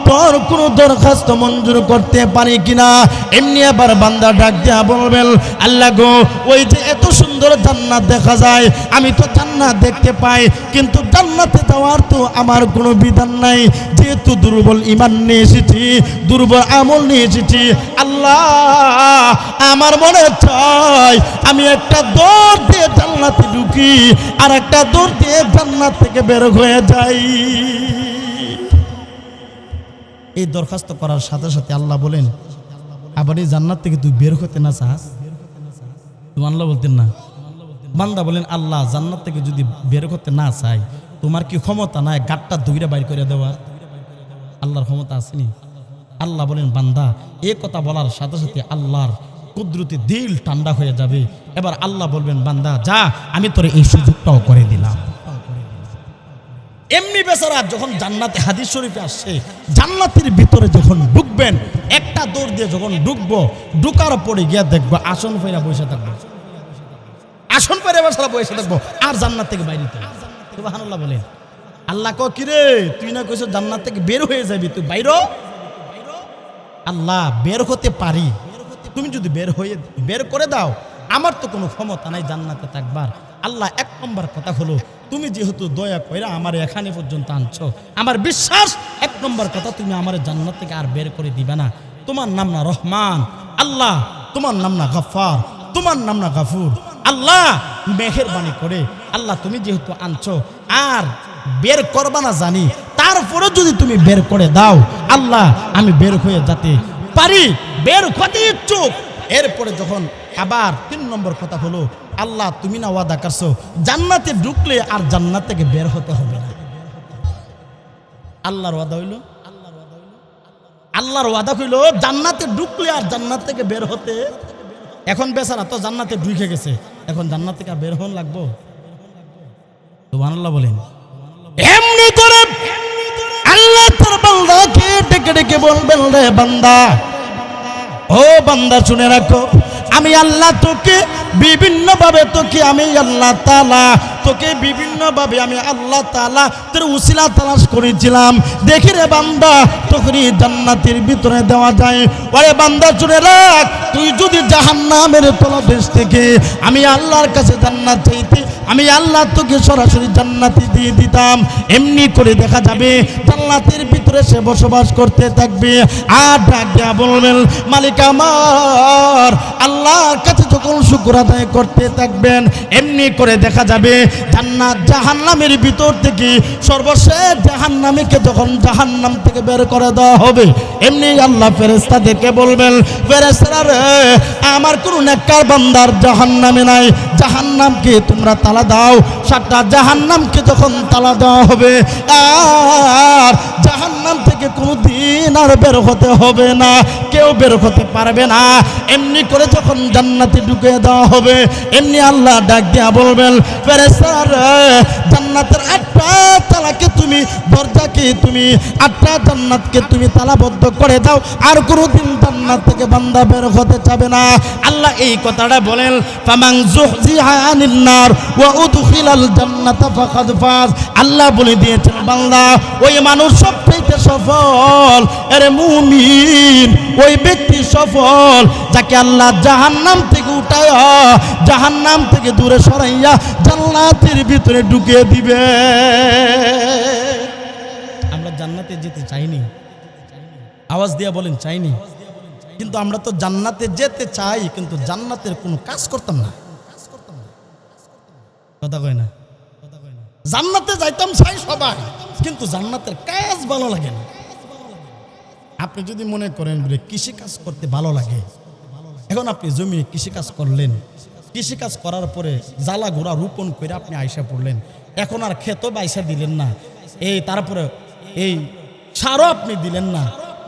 তোর কোনো দরখাস্ত মঞ্জুর করতে পারি কিনা। এমনি আবার বান্দা ডাক দিয়া বলবেন, আল্লাহ গো ওই যে এত সুন্দর জান্নাত দেখা যায়, আমি তো জান্নাত দেখতে পাই, কিন্তু জান্নাতে যাওয়ার তো আমার কোনো বিধান নাই, যেহেতু দুর্বল ঈমান নিয়ে এসেছি, দুর্বল আমল নিয়ে এসেছি। আল্লাহ আমার মনে চায় আমি একটা দৌড় দিয়ে জান্নাতে ঢুকি আর একটা দৌড় দিয়ে জান্নাত থেকে বের হয়ে যাই। এই দরখাস্ত করার সাথে সাথে আল্লাহ বলেন, আবার এই জান্নাত থেকে তুই বের হতে না চাস? তুমি আল্লাহ বলতেন না? বান্দা বলেন, আল্লাহ জান্নাত থেকে যদি বের করতে না চাই, তোমার কি ক্ষমতা নাই গাটটা দইরা বাইর করে দেওয়ার? আল্লাহর ক্ষমতা আসেনি? আল্লাহ বলেন, বান্দা এ কথা বলার সাথে সাথে আল্লাহর কুদরতে দিল ঠান্ডা হয়ে যাবে। এবার আল্লাহ বলবেন, বান্দা যা, আমি তোরে এই সুযোগটাও করে দিলাম। এমনি বেচারা যখন জান্নাতে, হাদিস শরীফে আসছে, জান্নাতের ভিতরে যখন ঢুকবেন, একটা দৌড় দিয়ে যখন ঢুকবো, ঢুকার পরে গিয়া দেখবো আসন ফেরা বসে থাকবো, আসন ফেরা বেচারা বসে থাকবো, আর জান্নাত থেকে বাইরে তো। সুবহানাল্লাহ বলেন। আল্লাহ কয়, কিরে তুই না কইছ জান্নাত থেকে বের হয়ে যাবি, তুই বাইরে? আল্লাহ বের হতে পারি, তুমি যদি বের করে দাও, আমার তো কোনো ক্ষমতা নাই জান্নাতে থাকবার। আল্লাহ এক নম্বর কথা হলো, তুমি যেহেতু দয়া কইরা আমার এখানে পর্যন্ত আনছো, আমার বিশ্বাস এক নম্বর কথা, তুমি আমার জান্নাত থেকে আর বের করে দিবে না। তোমার নাম না রহমান আল্লাহ, তোমার নাম না গফফার, তোমার নাম না গাফুর। আল্লাহ মেহেরবানি করে আল্লাহ তুমি যেহেতু আনছো, আর বের করবা না জানি, তারপরে যদি তুমি বের করে দাও আল্লাহ, আমি বের হয়ে যেতে পারি, বের হতে ইচ্ছুক। এরপরে যখন আবার 3 নম্বর কথা হলো, আল্লাহ তুমি না ওয়াদা করছো জান্নাতে ঢুকলে আর জান্নাত থেকে বের হতে হবে না। আল্লাহর ওয়াদা হইল, আল্লাহর ওয়াদা হইল জান্নাতে ঢুকলে আর জান্নাত থেকে বের হতে। এখন বেচারা তো জান্নাতে ঢুকে গেছে, এখন জান্নাত থেকে আর বের হন লাগবো? সুবহানাল্লাহ বলেন। এমনি করে আল্লাহ তার বান্দাকে ডেকে ডেকে বলবেন, রে বান্দা, ও বান্দা শুনে রাখো, আমি আল্লাহ তোকে বিভিন্ন ভাবে, তোকে আমি আল্লাহ তাআলা, তোকে বিভিন্ন ভাবে আমি আল্লাহ তাআলা তোর উসিলা তালাশ করেছিলাম, দেখি রে বান্দা তোকে জান্নাতের ভিতরে দেওয়া যায়। ওরে বান্দা শুনে রাখ, তুই যদি জাহান্নামের তলদেশ থেকে আমি আল্লাহর কাছে জান্নাত চাইতে, আমি আল্লাহ তোকে সরাসরি জান্নাতে দিয়ে দিতাম। এমনি করে দেখা যাবে জান্নাতের ভিতরে সে বসবাস করতে থাকবে, আর ডাক দিয়া বলবেন, মালিক আমার, আল্লাহর কাছে যখন শুকর আদায় করতে থাকবেন, এমনি করে দেখা যাবে জান্নাত জাহান্নামের ভিতর থেকে সর্বশেষ জাহান্নামীকে যখন জাহান্নাম থেকে বের করে দেওয়া হবে, এমনি আল্লাহ ফেরেশতাদেরকে বলবেন, ফেরেশতারা রে, আমার কোন নেককার বান্দার জাহান্নামে নাই, জাহান্নামকে তোমরা তালা দাও। 7টা জাহান্নামকে যখন তালা দেওয়া হবে, আর জাহান্নাম থেকে কোনোদিন আর বের হতে হবে না, কেউ বের হতে পারবে না। এমনি করে যখন জান্নাতে ঢুকে দেওয়া দেওয়া হবে। এমনি আল্লাহ ডাক দিয়া বলবেন, ফেরেশতারা জান্নাতের 8টা তালাকে তুমি দরজাকে তুমি 8টা জান্নাতকে তুমি তালাবদ্ধ করে দাও, আর কোনোদিন জান্নাত থেকে বান্দা বের হতে চাবে না। আল্লাহ এই কথাটা বলেন, ফামান যুহজিহা আনিন নার ওয়া উদখিলাল জান্নাতা ফাকাদ ফাজ। আল্লাহ বলে দিয়েছেন বান্দা ওই মানুষ সবচেয়ে সফল, আরে মুমিন ওই ব্যক্তি সফল যাকে আল্লাহ জাহান্নাম থেকে উঠায়া জাহান্নাম থেকে দূরে সরাইয়া জান্নাতের ভিতরে ঢুকিয়ে দিবে। আমরা জান্নাতে যেতে চাইনি, আওয়াজ দিয়ে বলেন চাইনি, কিন্তু আমরা তো জান্নাতে যেতে চাই, কিন্তু জান্নাতের কোনো কাজ করতাম না। কথা কয় না? জান্নাতে যাইতাম চাই সবাই, কিন্তু জান্নাতের কাজ ভালো লাগে না। আপনি যদি মনে করেন বলে কৃষি কাজ করতে ভালো লাগে, এখন আপনি জমিনে কৃষি কাজ করলেন, কৃষি কাজ করার পরে জ্বালা ঘোড়া রোপণ করে আপনি আইসা পড়লেন, এখন আর ক্ষেতও বাইসা দিলেন না, এই তারপরে এই সারও আপনি দিলেন না,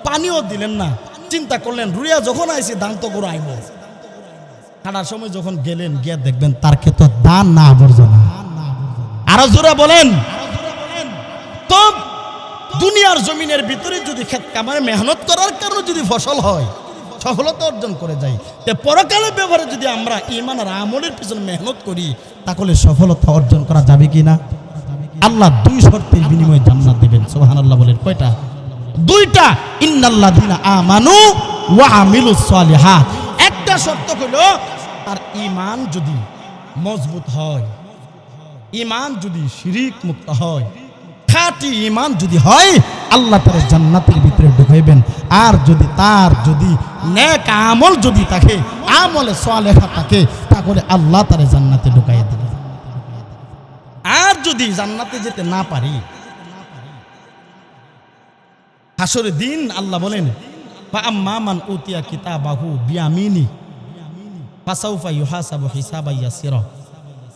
পানিও দিলেন না, চিন্তা করলেন রুইয়া যখন আইসি ধান তো করে আইব, কাটার সময় যখন গেলেন গিয়ে দেখবেন তার ক্ষেত ধান না আবর্জনা। আরো জোরে বলেন। তো দুনিয়ার জমিনের ভিতরে যদি ক্ষেত কামারে মেহনত করার কারণে যদি ফসল হয়, সফলতা অর্জন করে যাই, পরকালের ব্যাপারে যদি আমরা ঈমান আর আমলের পিছনে মেহনত করি, তাহলে সফলতা অর্জন করা যাবে কিনা? আল্লাহ 2 শর্তের বিনিময়ে জান্নাত দিবেন। সুবহানাল্লাহ বলেন। কয়টা? 2টা। ইন্নাল্লাযিনা আমানু ওয়া আমিলুস সালিহাত। একটা শর্ত হলো তার ঈমান যদি মজবুত হয়, ঈমান যদি শিরিক মুক্ত হয়, খাঁটি ঈমান যদি হয়, আল্লাহ তার জান্নাতের ভিতরে ঢুকাইবেন। আর যদি তার যদি নেক আমল যদি থাকে, আমলে সালেহা থাকে, তাহলে আল্লাহ তার জান্নাতে ঢুকাইয়া দিবেন। আর যদি জান্নাতে যেতে না পারি, হাসরের দিন আল্লাহ বলেন, ফাআম্মা মান উতিয়া কিতাবাহু বিয়ামিনি ফাসাউফা ইউহাসাবু হিসাবান ইয়াসিরা।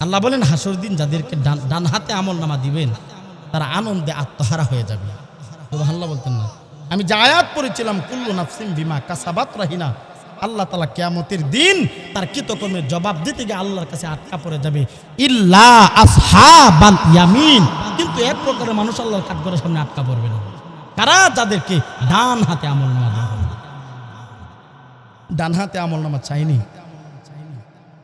আল্লাহ বলেন হাসরের দিন যাদেরকে ডান হাতে আমলনামা দিবেন, তারা আনন্দে আত্মহারা হয়ে যাবে। সুবহানাল্লাহ বলতেন না? আমি যে আয়াত পড়েছিলাম, কুল্লু নাফসিন বিমা কাসাবাত রাহিনা, আল্লাহ তাআলা কিয়ামতের দিন তার কৃতকর্মের জবাব দিতে গিয়ে আল্লাহর কাছে আটকা পড়ে যাবে, ইল্লা আসহাবাল ইয়ামিন। কিন্তু এক প্রকারের মানুষ আল্লাহর কাঠগড়ার সামনে আটকা পড়বে না, কারা? যাদেরকে ডান হাতে আমলনামা দেওয়া হবে। ডান হাতে আমলনামা চাইনি।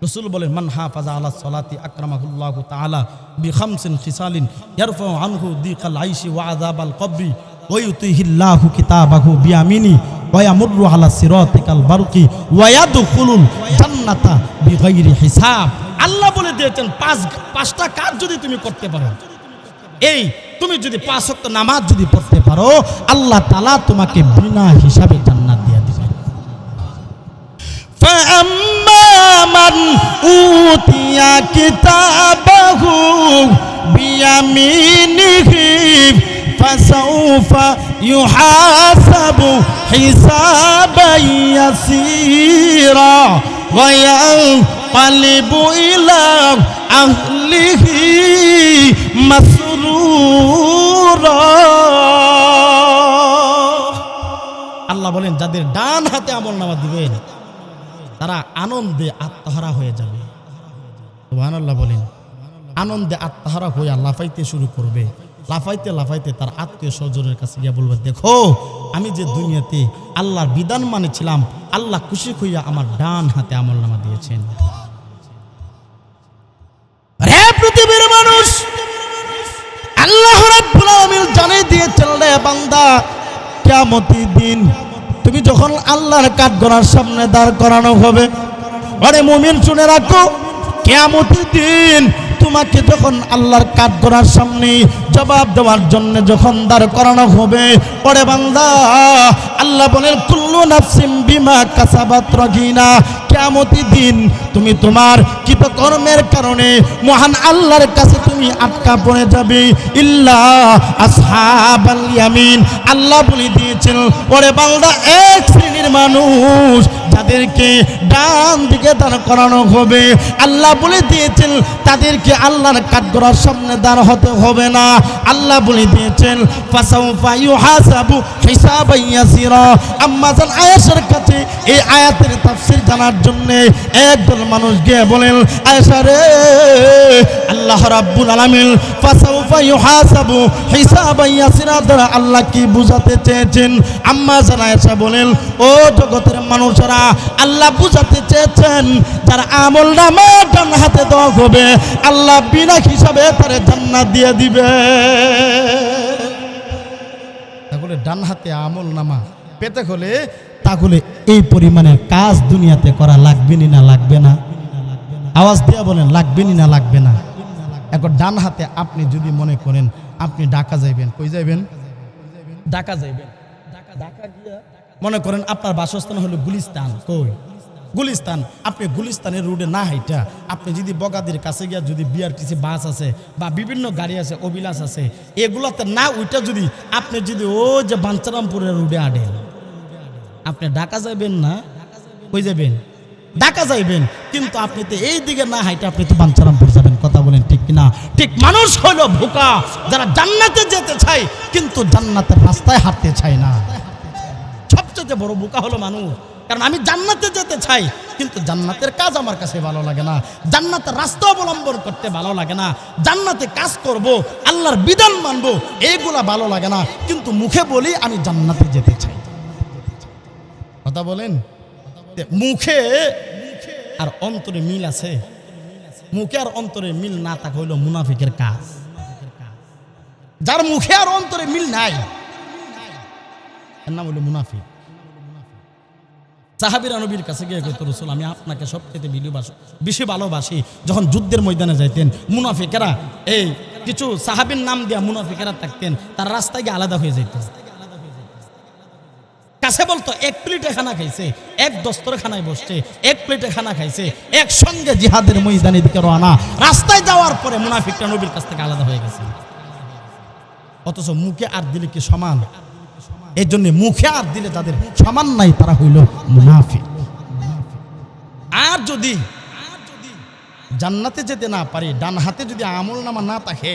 রাসূল বলেন, মান হাফাজা আলা সালাতি আকরামাহুল্লাহু তাআলা বিখামসিন খিসালিন ইয়ারফাউ আনহু দিকাল আইশি ওয়া আযাবাল কবরি ওয়া ইউতিহিল্লাহু কিতাবাহু বিয়ামিনি ওয়া ইয়ামুররু আলা সিরাতিকাল বারকি ওয়া ইয়াদখুলুল জান্নাতা বিগাইরি হিসাব। আল্লাহ বলে দিয়েছেন 5টা কাজ যদি তুমি করতে পারো, এই তুমি যদি 5 ওয়াক্ত নামাজ যদি পড়তে পারো, আল্লাহ তাআলা তোমাকে বিনা হিসাবে জান্নাত দিয়ে দিবেন। فأما من أوتي كتابه بيمينه فسوف يحاسب حسابا يسيرا وينقلب إلى أهله مسرورا। আল্লাহ বলেন যাদের ডান হাতে আমলনামা দিবেন, তারা আনন্দে আত্মহারা হয়ে যাবে। সুবহানাল্লাহ বলেন। আনন্দে আত্মহারা হয়ে লাফাইতে শুরু করবে। লাফাইতে লাফাইতে তার আত্মীয় স্বজনের কাছে গিয়ে বলবে, দেখো আমি যে দুনিয়াতে আল্লাহর বিধান মানেছিলাম, আল্লাহ খুশি হইয়া আমার ডান হাতে আমলনামা দিয়েছেন। রে পৃথিবীর মানুষ, আল্লাহ রাব্বুল আলামিন জানিয়ে দিয়েছেন, রে বান্দা, কিয়ামতের দিন তুমি যখন আল্লাহর কাঠগড়ার সামনে দাঁড় করানো হবে, আরে মুমিন শুনে রাখো, কিয়ামতের দিন তোমাকে যখন আল্লাহর কাঠগড়ার সামনে জবাব দেওয়ার জন্য যখন দাঁড় করানো হবে, ওরে বান্দা, আল্লাহ বলেন কুল্লু নাফসিন বিমা কাসাবাত রাহিনা। কিয়ামতের দিন তুমি তোমার কৃতকর্মের কারণে মহান আল্লাহর কাছে তুমি আটকা পড়ে যাবে, ইল্লা আসহাবাল ইয়ামিন। আল্লাহ বলে দিয়েছেন, ওরে বান্দা, এক শ্রেণীর মানুষ যাদেরকে ডান দিকে দাঁড় করানো হবে, আল্লাহ বলে দিয়েছেন তাদেরকে আল্লাহর কাঠগড়ার সামনে দাঁড় হতে হবে না। আল্লাহ বলে দিয়েছেন ফাসাউফা ইউহাসাবু হিসাবান ইয়াসিরা। আম্মা হাসান আয়েশার কাছে এই আয়াতের তাফসীর জানার জন্য একদল মানুষ গিয়ে বলেন, আয়েশা রে, আল্লাহ রাব্বুল আলামিন ফাসাউফা ইউহাসাবু হিসাবান ইয়াসিরা দ্বারা আল্লাহ কি বুঝাতে চেয়েছেন? আম্মা জান আয়েশা বলেন, ও জগতের মানুষেরা, আল্লাহ বুঝাতে চেয়েছেন যার আমল নামা ডান হাতে দেওয়া হবে আল্লাহ বিনা হিসাবে তার জান্নাত দিয়ে দিবে। তাহলে ডান হাতে আমল নামা পেতে হলে তাহলে এই পরিমাণের কাজ দুনিয়াতে করা লাগবে না লাগবে না? আওয়াজ দিয়ে বলেন, লাগবে না লাগবে না? এখন ডান হাতে আপনি যদি মনে করেন আপনি ঢাকা যাইবেন, কই যাইবেন? ঢাকা যাইবেন। ঢাকা গিয়া মনে করেন আপনার বাসস্থান হলো গুলিস্তান, কই গুলিস্তান। আপনি গুলিস্তানের রোডে না হাইটা আপনি যদি বগাদির কাছে গিয়া যদি বিআরটিসি বাস আছে বা বিভিন্ন গাড়ি আছে, অবিলাস আছে, এগুলাতে না ওইটা যদি আপনি যদি ও যে বাঞ্চারামপুরের রোডে আডেন, আপনি ঢাকা যাইবেন না? কই যাবেন? ঢাকা যাইবেন। কিন্তু আপনি তো এই দিকে না হাইটা আপনি তো বাঞ্চারামপুর যাবেন। কথা বলেন ঠিক কিনা? ঠিক। মানুষ হলো ভোকা যারা জান্নাতে যেতে চায় কিন্তু জান্নাতের রাস্তায় হাঁটতে চায় না। সবচেয়ে বড় বোকা হলো মানুষ। কারণ আমি জান্নাতে যেতে চাই কিন্তু জান্নাতের কাজ আমার কাছে ভালো লাগে না, জান্নাতের রাস্তা অবলম্বন করতে ভালো লাগে না, জান্নাতে কাজ করব, আল্লাহর বিধান মানবো, এইগুলা ভালো লাগে না, কিন্তু মুখে বলি আমি জান্নাতে যেতে চাই। কথা বলেন, মুখে আর অন্তরে মিল আছে? মুখে আর অন্তরে মিল না থাকা হইল মুনাফিকের কাজ। যার মুখে আর অন্তরে মিল নাই এর নাম হইল মুনাফিক। সাহাবীরা নবীর কাছে গিয়ে কইতো, রাসূল আমি আপনাকে সবচেয়ে বেশি ভালোবাসি। যখন যুদ্ধের ময়দানে যাইতেন মুনাফিকেরা এই কিছু সাহাবীর নাম দিয়া মুনাফিকেরা থাকতেন, তার রাস্তায় গিয়ে আলাদা হয়ে যেত। কাছে বলতো এক প্লেটে খানা খাইছে, এক দস্তরখানায় বসছে, এক প্লেটে খানা খাইছে, একসঙ্গে জিহাদের ময়দানে দিকে রওনা। রাস্তায় যাওয়ার পরে মুনাফিকরা নবীর কাছ থেকে আলাদা হয়ে গেছে। অথচ মুখে আর দিলে কি সমান? এই জন্য মুখে আর দিলে যাদের সমান নাই তারা হইল মুনাফিক। আর যদি জান্নাতে যেতে না পারি, ডান হাতে যদি আমল নামা না থাকে,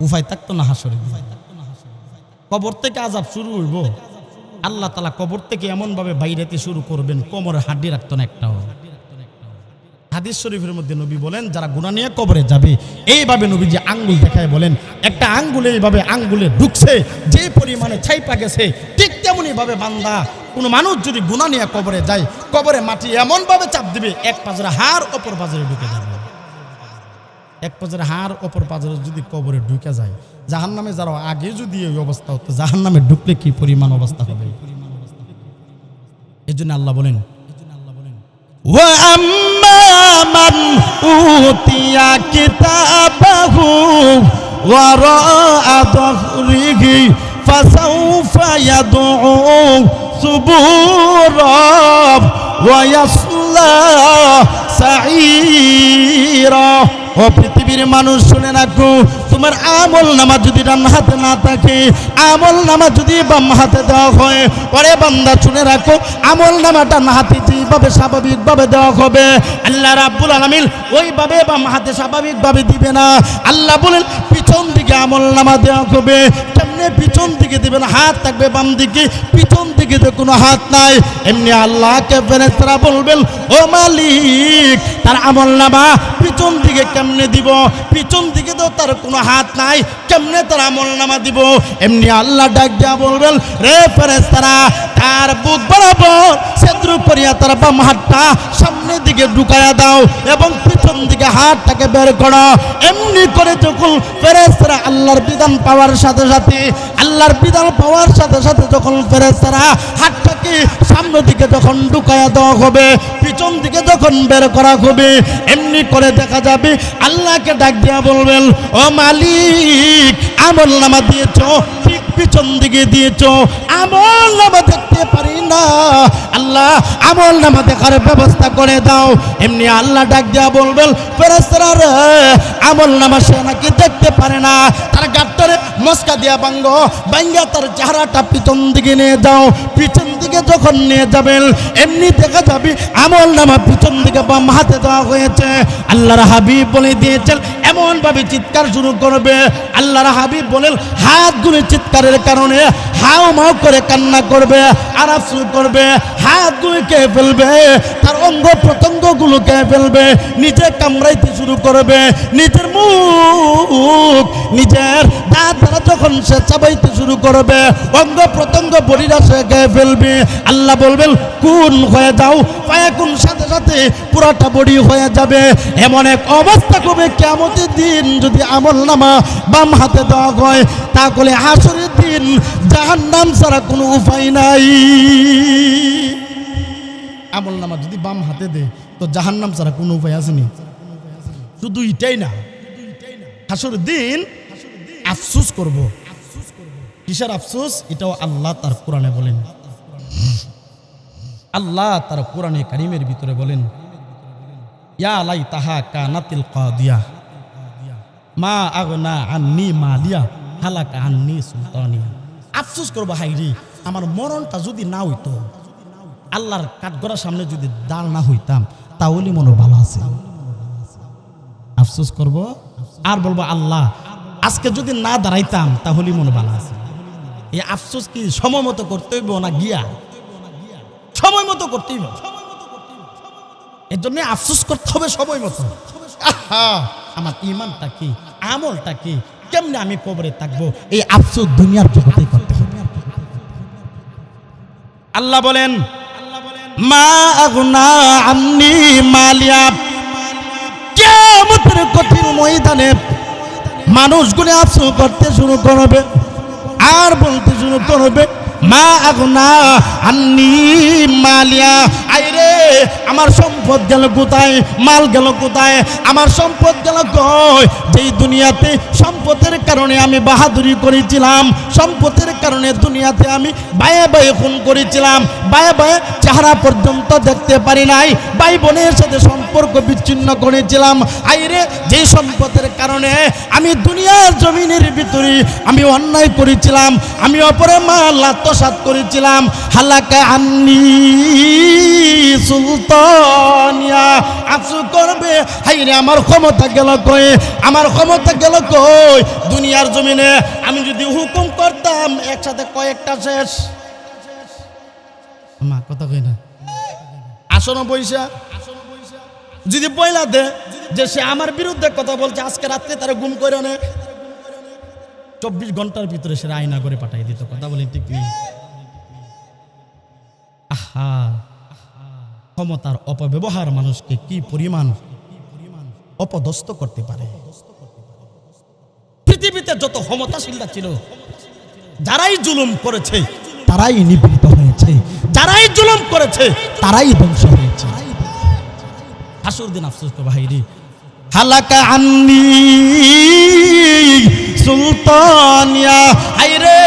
উপায় থাকতো না হাসরে। কবর থেকে আযাব শুরু হইব, আল্লাহ তাআলা কবর থেকে এমন ভাবে বাইরেতে শুরু করবেন কোমরে হাড্ডি রাখতো না একটাও। হাদিস শরীফের মধ্যে নবী বলেন যারা গুনাহ নিয়ে কবরে যাবে এইভাবে নবীজি আঙ্গুল দেখায় বলেন একটা আঙ্গুলে এইভাবে আঙ্গুলে ঢুকছে যে পরিমাণে ছাইপা গেছে, ঠিক তেমনি ভাবে বান্দা কোনো মানুষ যদি গুনাহ নিয়ে কবরে যায়, কবরে মাটি এমন ভাবে চাপ দিবে এক পাজরে হাড় অপর পাজরে ঢুকে যাবে। এক পাজরে হাড় অপর পাজরে যদি কবরে ঢুকে যায়, জাহান্নামে যারা আগে যদি এই অবস্থা হতো, জাহান্নামে ঢুকলে কি পরিমাণ অবস্থা হবে? এজন্য আল্লাহ বলেন, ওয়া আম্মা মান উতিয়া কিতাবাহু ওয়ারা'a যহরিহি ফাসাউফা ইয়াদউ সুবুরা ওয়া ইয়াসলা সাঈরা। ও পৃথিবীর মানুষ শুনে রাখো, তোমার আমল নামা যদি ডান হাতে না থাকে, আমল নামা যদি বাম হাতে দেওয়া হয়, পরে বান্দা শুনে রাখো আমল নামা ডান হাতে যেভাবে স্বাভাবিকভাবে দেওয়া হবে আল্লাহ রাব্বুল আলামিন ওইভাবে বাম হাতে স্বাভাবিকভাবে দিবে না। আল্লাহ বলেন পিছন দিকে আমল নামা দেওয়া হবে। কেমনে পিছন দিকে দিবেন? হাত থাকবে বাম দিকে, পিছন দিকে তো কোনো হাত নাই। এমনি আল্লাহকে ফেরেশতারা বলবেন, ও মালিক তার আমল নামা পিছন দিকে কেমনে দিব? পিছন দিকে তো তার কোনো হাত নাই, কেমনে তার আমল নামা দিব? এমনি আল্লাহ ডাক দিয়া বলবেন, রে ফেরেশতারা তার বুক বরাবর সেদ্রু করিয়া তার বাম হাতটা সামনের দিকে ঢুকায়া দাও এবং পিছন দিকে হাতটাকে বের করো। এমনি করে যখন ফেরেশতারা আল্লাহর বিধান পাওয়ার সাথে সাথে, আল্লাহর বিধান পাওয়ার সাথে সাথে যখন ফেরেশতারা হাতটাকে সামনের দিকে যখন ঢুকায়া দেওয়া হবে, পিছন দিকে যখন বের করা হবে, এমনি করে দেখা যাবে আল্লাহকে ডাক দিয়া বলবেন, ও মালিক আমল নামা দিয়েছ, ঠিক পিছন দিকে দিয়েছ, আমল নামা দেখতে পারি না, আল্লাহ আমল নামা দেখার ব্যবস্থা করে দাও। এমনি আল্লাহ ডাক দিয়া বলবেন, ফেরেশতারা রে আমল নামা সে নাকি দেখতে পারে না, তার গাট্টারে মস্কা দিয়া ভাঙ্গা তার চেহারাটা পিছন দিকে নিয়ে যাও। পিছন দিকে যখন নিয়ে যাবেন এমনি দেখা যাবে আমল নামা পিছন দিকে বাম হাতে দেওয়া হয়েছে। আল্লাহর হাবিব বলে দিয়েছেন এমন ভাবে চিৎকার শুরু করবে, আল্লাহর হাবিব বলেন হাত গুনে চিৎকারের কারণে হাও মাও করে কান্না করবে আর আফসোস করবে, হাত গুনে কে ফেলবে, তার অঙ্গ প্রত্যঙ্গ গুলো কে ফেলবে, নিজে কামড়াইতে শুরু করবে, নিজের মুখ নিজের দাঁত দ্বারা যখন সে চাবাইতে শুরু করবে, অঙ্গ প্রত্যঙ্গ বলিরা সে খেয়ে ফেলবে। আল্লাহ বলবেন কোন হয়ে যাও, ফায়াকুন সাথে সাথে পুরাটা বডি হয়ে যাবে। এমন এক অবস্থা করবে কিয়ামতের দিন যদি আমলনামা বাম হাতে দেওয়া হয়, তাহলে হাসরের দিন জাহান্নাম ছাড়া কোনো উপায় নাই। আমলনামা যদি বাম হাতে দেয় তো জাহান্নাম ছাড়া কোনো উপায় আসেনি। শুধু এটাই না, হাসরের দিন আফসোস করব। কিসের আফসোস? এটাও আল্লাহ তার কোরআনে বলেন। আল্লাহ তার কোরআনে কারিমের ভিতরে বলেন ইয়া লাইতাহা কানাতিল কাদিয়া মা আগনা আন্নি মালিয়া হালাকা আন্নি সুলতানিয়া। আফসোস করবো হাইরি আমার মরণটা যদি না হইতো, আল্লাহর কাঠগড়ার সামনে যদি দাঁড় না হইতাম, তাহলে মনে ভালো আছে। আফসোস করব আর বলবো আল্লাহ আজকে যদি না দাঁড়াইতাম তাহলে মনে ভালো আছে। এই আফসোস কি সময় মতো করতে হইব না গিয়া? সময় মতো করতে হইব। এর জন্য আফসোস করতে হবে সময় মতো। আমার ইমানটা কি, আমলটা কি, কেমনে আমি কবরে থাকবো, এই আফসোস দুনিয়ার জগতে করতে হবে। আল্লাহ বলেন মা আগনা আন্নি মালিয়া। কিয়ামতের কঠিন ময়দানে মানুষগুলো আফসোস করতে শুরু করবে আর বলতে শুরু করবে মা আগনা আন্নি মালিয়া। আইরে আমার সম্পদ গেল কোথায়, মাল গেল কোথায়, আমার সম্পদ গেল কই? যেই দুনিয়াতে সম্পদের কারণে আমি বাহাদুরি করেছিলাম, সম্পদের কারণে দুনিয়াতে আমি বায়ে বায়ে খুন করেছিলাম, বায়ে বায়ে চেহারা পর্যন্ত দেখতে পারি নাই, ভাই বোনের সাথে সম্পর্ক বিচ্ছিন্ন করেছিলাম। আইরে যেই সম্পদের কারণে আমি দুনিয়ার জমিনের ভিতরে আমি অন্যায় করেছিলাম, আমি অপরের মাল আত্মসাৎ করেছিলাম, হালাকা আন্নি সুলতানিয়া। আফসোস করবে হাইরে আমার ক্ষমতা গেল কই, আমার ক্ষমতা গেল কই? দুনিয়ার জমিনে আমি যদি হুকুম করতাম একসাথে কয়েকটা শেষ। মা কথা কই না, আসনো পয়সা যদি বইলা দে যে সে আমার বিরুদ্ধে কথা বলছে, আজকে রাত্রে তারা গুম করে নে, 24 ঘন্টার ভিতরে সে আয়না করে পাঠাই দিত। কথা বলি ঠিক নেই? আহা, ক্ষমতার অপব্যবহার মানুষকে কি পরিমাণ অপদস্থ করতে পারে। পৃথিবীতে যত ক্ষমতাশীলরা ছিল, যারাই জুলুম করেছে তারাই নিপীড়িত হয়েছে, যারাই জুলুম করেছে তারাই ধ্বংস হয়েছে। হাসুর দিন আফসোস করবো হাইরি হালাকা আন্নি সুলতানিয়া। হাইরে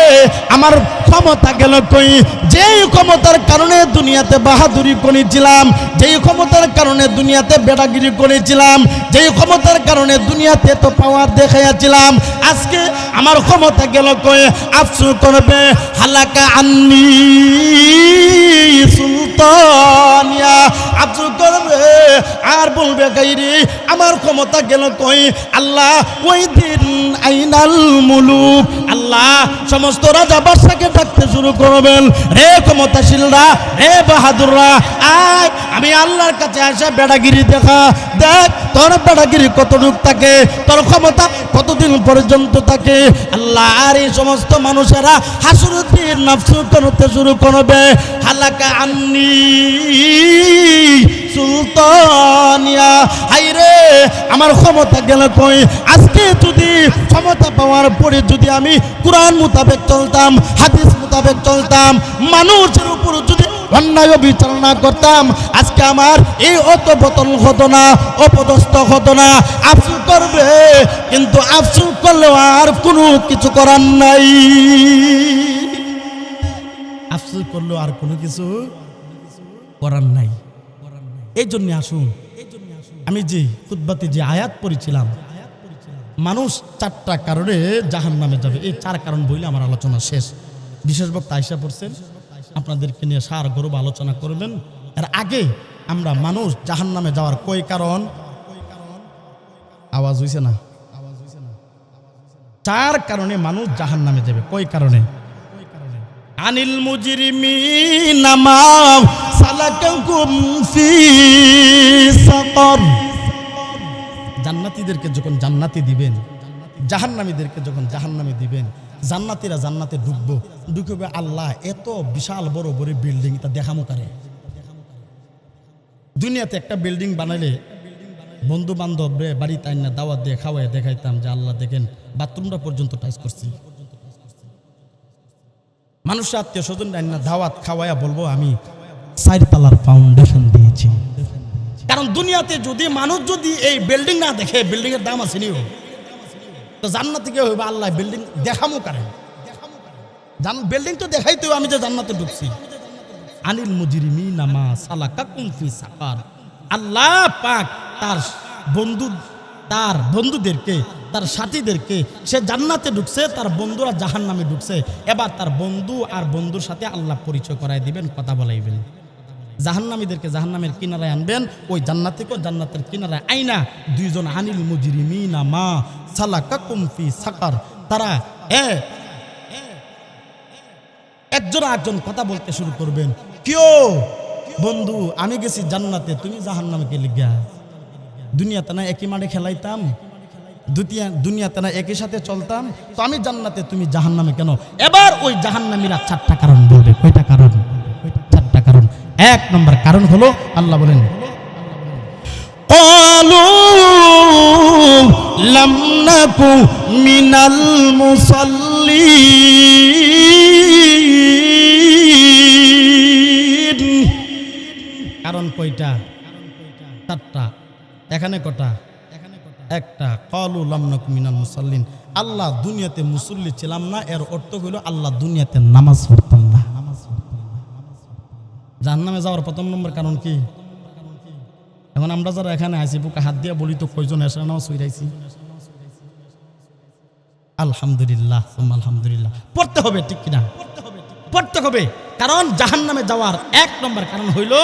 আমার ক্ষমতা গেল কই? যেই ক্ষমতার কারণে দুনিয়াতে বাহাদুরি করেছিলাম, যেই ক্ষমতার কারণে দুনিয়াতে বেড়াগিরি করেছিলাম, যেই ক্ষমতার কারণে দুনিয়াতে তো পাওয়ার দেখাইয়াছিলাম, আজকে আমার ক্ষমতা গেল কই? আফসোস করবে হালাকা আন্নি সুলতানিয়া। আফসোস করবে আর বলবে গাইরি আমার ক্ষমতা গেল কই? আল্লাহ ওই দিন আইনাল মুলুক, আল্লাহ সমস্ত রাজা বাদশাকে ডাকতে শুরু করবেন, রে ক্ষমতাশীলরা, রে বাহাদুররা, আয় আমি আল্লাহর কাছে আসে বেড়াগিরি দেখা, দেখ তোর বেড়াগিরি কতটুক থাকে, তোর ক্ষমতা কতদিন পর্যন্ত থাকে। আল্লাহ আর এই সমস্ত মানুষেরা হাসরের দিন আফসোস করতে শুরু করবে হালাকা আন্নি সুলতানিয়া। হাইরে আমার ক্ষমতা গেল কই? আজকে যদি ক্ষমতা পাওয়ার পরে যদি আমি কুরআন মোতাবেক চলতাম, হাদিস মোতাবেক চলতাম, মানুষের উপর যদি অন্যায় বিচার না করতাম, আজকে আমার এই অতপতন হতো না, অপদস্থ হতো না। আফসোস করবে, কিন্তু আফসোস করলেও আর কোনো কিছু করার নাই। আফসোস করলেও আর কোনো কিছু করার নাই। এই জন্য আসুন, আমি যে খুতবাতে যে আয়াত পড়েছিলাম, মানুষ 4টা কারণে জাহান্নামে যাবে, এই 4 কারণ বইলে আমার আলোচনা শেষ। বিশেষ বক্তা আয়েশা পড়ছেন, আপনাদেরকে নিয়ে সার গরব আলোচনা করবেন। এর আগে আমরা মানুষ জাহান্নামে যাওয়ার কয় কারণ, আওয়াজ হইছে না? চার কারণে মানুষ জাহান্নামে যাবে। কয় কারণে? আনিল মুজরিমিনা মা সালাকাকুম ফি সাকার। জান্নাতীদেরকে যখন জান্নাতে দিবেন, জাহান্নামীদেরকে যখন জাহান্নামে দিবেন, জান্নাতীরা জান্নাতে ঢুকবে আল্লাহ এত বিশাল বড় বড় বিল্ডিং, তা দেখামো কারে? দুনিয়াতে একটা বিল্ডিং বানাইলে বন্ধু বান্ধব রে বাড়িতে আইনা দাওয়াত দিয়ে খাওয়াই দেখাইতাম যে আল্লাহ দেখেন বাথরুমটা পর্যন্ত টাইস করছি। মানুষের আত্মীয় স্বজন আইনা দাওয়াত খাওয়াইয়া বলবো আমি 4 তলার ফাউন্ডেশন দিয়েছি। কারণ দুনিয়াতে যদি মানুষ যদি এই বিল্ডিং না দেখে, বিল্ডিং এর দাম আছে নিও, তো জান্নাতে কি হইবে? আল্লাহ বিল্ডিং দেখামো কারে? বিল্ডিং তো দেখাইতে আমি যে জান্নাতে ঢুকছি। আনিল মুজরিমিনা মা সালাকাকুম ফি সাকার। আল্লাহ পাক তার বন্ধুদেরকে, তার সাথীদেরকে, সে জান্নাতে ঢুকছে, তার বন্ধুরা জাহান্নামে ঢুকছে। এবার তার বন্ধু আর বন্ধুর সাথে আল্লাহ পরিচয় করায় দিবেন, কথা বলাইবেন। জাহান্নামীদেরকে জাহান্নামের কিনারায় আনবেন, ওই জান্নাতীকে জান্নাতের কিনারায় আইনা দুইজন আনিল মুজরিমিনা মা সালাকাকুম ফি সাকার, তারা একজন আরেকজন কথা বলতে শুরু করবেন। কেউ বন্ধু আমি গেছি জান্নাতে, তুমি জাহান্নামে কে লিগা? দুনিয়াতে না একই মাঠে খেলাইতাম, দুনিয়াতে না একই সাথে চলতাম, তো আমি জান্নাতে তুমি জাহান্নামে কেন? এবার ওই জাহান্নামীরা 4টা কারণ বলবে। কয়টা কারণ? 4টা কারণ। 1 নম্বর কারণ হলো আল্লাহ বলেন ক্বালু লাম নাকু মিনাল মুসাল্লিন। কারণ কয়টা? 4টা। এখানে কটা? একটা। ক্বালু লাম নাকু মিনাল মুসাল্লিন, আল্লাহ দুনিয়াতে মুসল্লি ছিলাম না, এর অর্থ হলো আল্লাহ দুনিয়াতে নামাজ পড়তাম না। জাহান্নামে যাওয়ার প্রথম নম্বর কারণ কি? এখন আমরা যারা এখানে আছি বুকে হাত দিয়া বলি তো কয়জন এসে নামাজ পড়াইছি? আলহামদুলিল্লাহ, আলহামদুলিল্লাহ। পড়তে হবে, ঠিক কিনা? পড়তে হবে। কারণ জাহান্নামে যাওয়ার 1 নম্বর কারণ হইল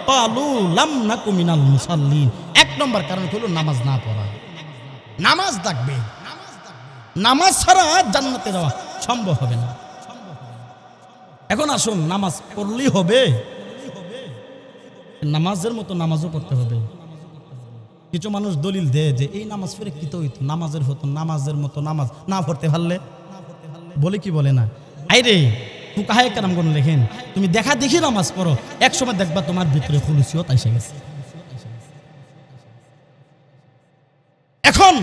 ক্বালু লাম নাকু মিনাল মুসাল্লিন। 1 নম্বর কারণ হইল নামাজ না পড়া। নামাজ লাগবে, নামাজ ছাড়া জান্নাতে যাওয়া সম্ভব হবে না। এখন আসুন, নামাজ পড়লেই হবে? নামাজের মতো নামাজও পড়তে হবে। কিছু মানুষ দলিল দেয় যে এই নামাজ পড়ে কি তো হইতো, নামাজের হতো, নামাজের মতো নামাজ না পড়তে পারলে বলে কি বলে না? আইরে ফুকাহায়ে কেরামগণ লেখেন, তুমি দেখা দেখি নামাজ পড়ো, এক সময় দেখবা তোমার ভিতরে খুলুসিয়ত এসে গেছে। এখন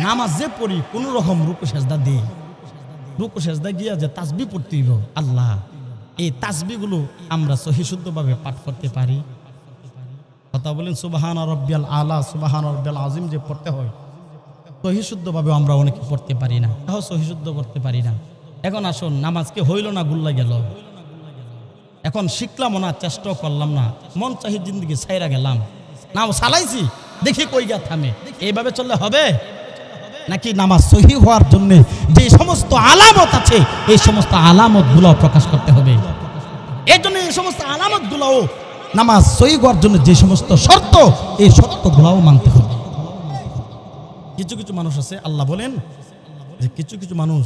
নামাজ যে পড়ি কোন রকম রুকু সেজদা দিই, রুকু সেজদা গিয়া যে তাসবিহ পড়তে হইব, আল্লাহ এই তাসবিহগুলো আমরা সহিশুদ্ধভাবে পাঠ করতে পারি? কথা বলেন সুবহান রাব্বিয়াল আলা, সুবহান রাব্বিয়াল আযীম যে পড়তে হয়, সহিশুদ্ধভাবে আমরা অনেকে পড়তে পারি না, তাও সহিশুদ্ধ করতে পারি না। এখন আসুন, নামাজকে হইল না, গুল্লা গেল। এখন শিখলাম না, চেষ্টাও করলাম না, মন চাহি জিন্দগি ছাইরা গেলাম, নাও চালাইছি, দেখি কই গা থামে। এইভাবে চললে হবে নাকি? নামাজ সহি হওয়ার জন্য যে সমস্ত আলামত আছে, এই সমস্ত আলামত গুলো প্রকাশ করতে হবে। এই জন্য এই সমস্ত আলামত গুলাও, নামাজ সহি হওয়ার জন্য যে সমস্ত শর্ত, এই শর্ত গুলাও মানতে হবে। কিছু কিছু মানুষ আছে, আল্লাহ বলেন যে কিছু কিছু মানুষ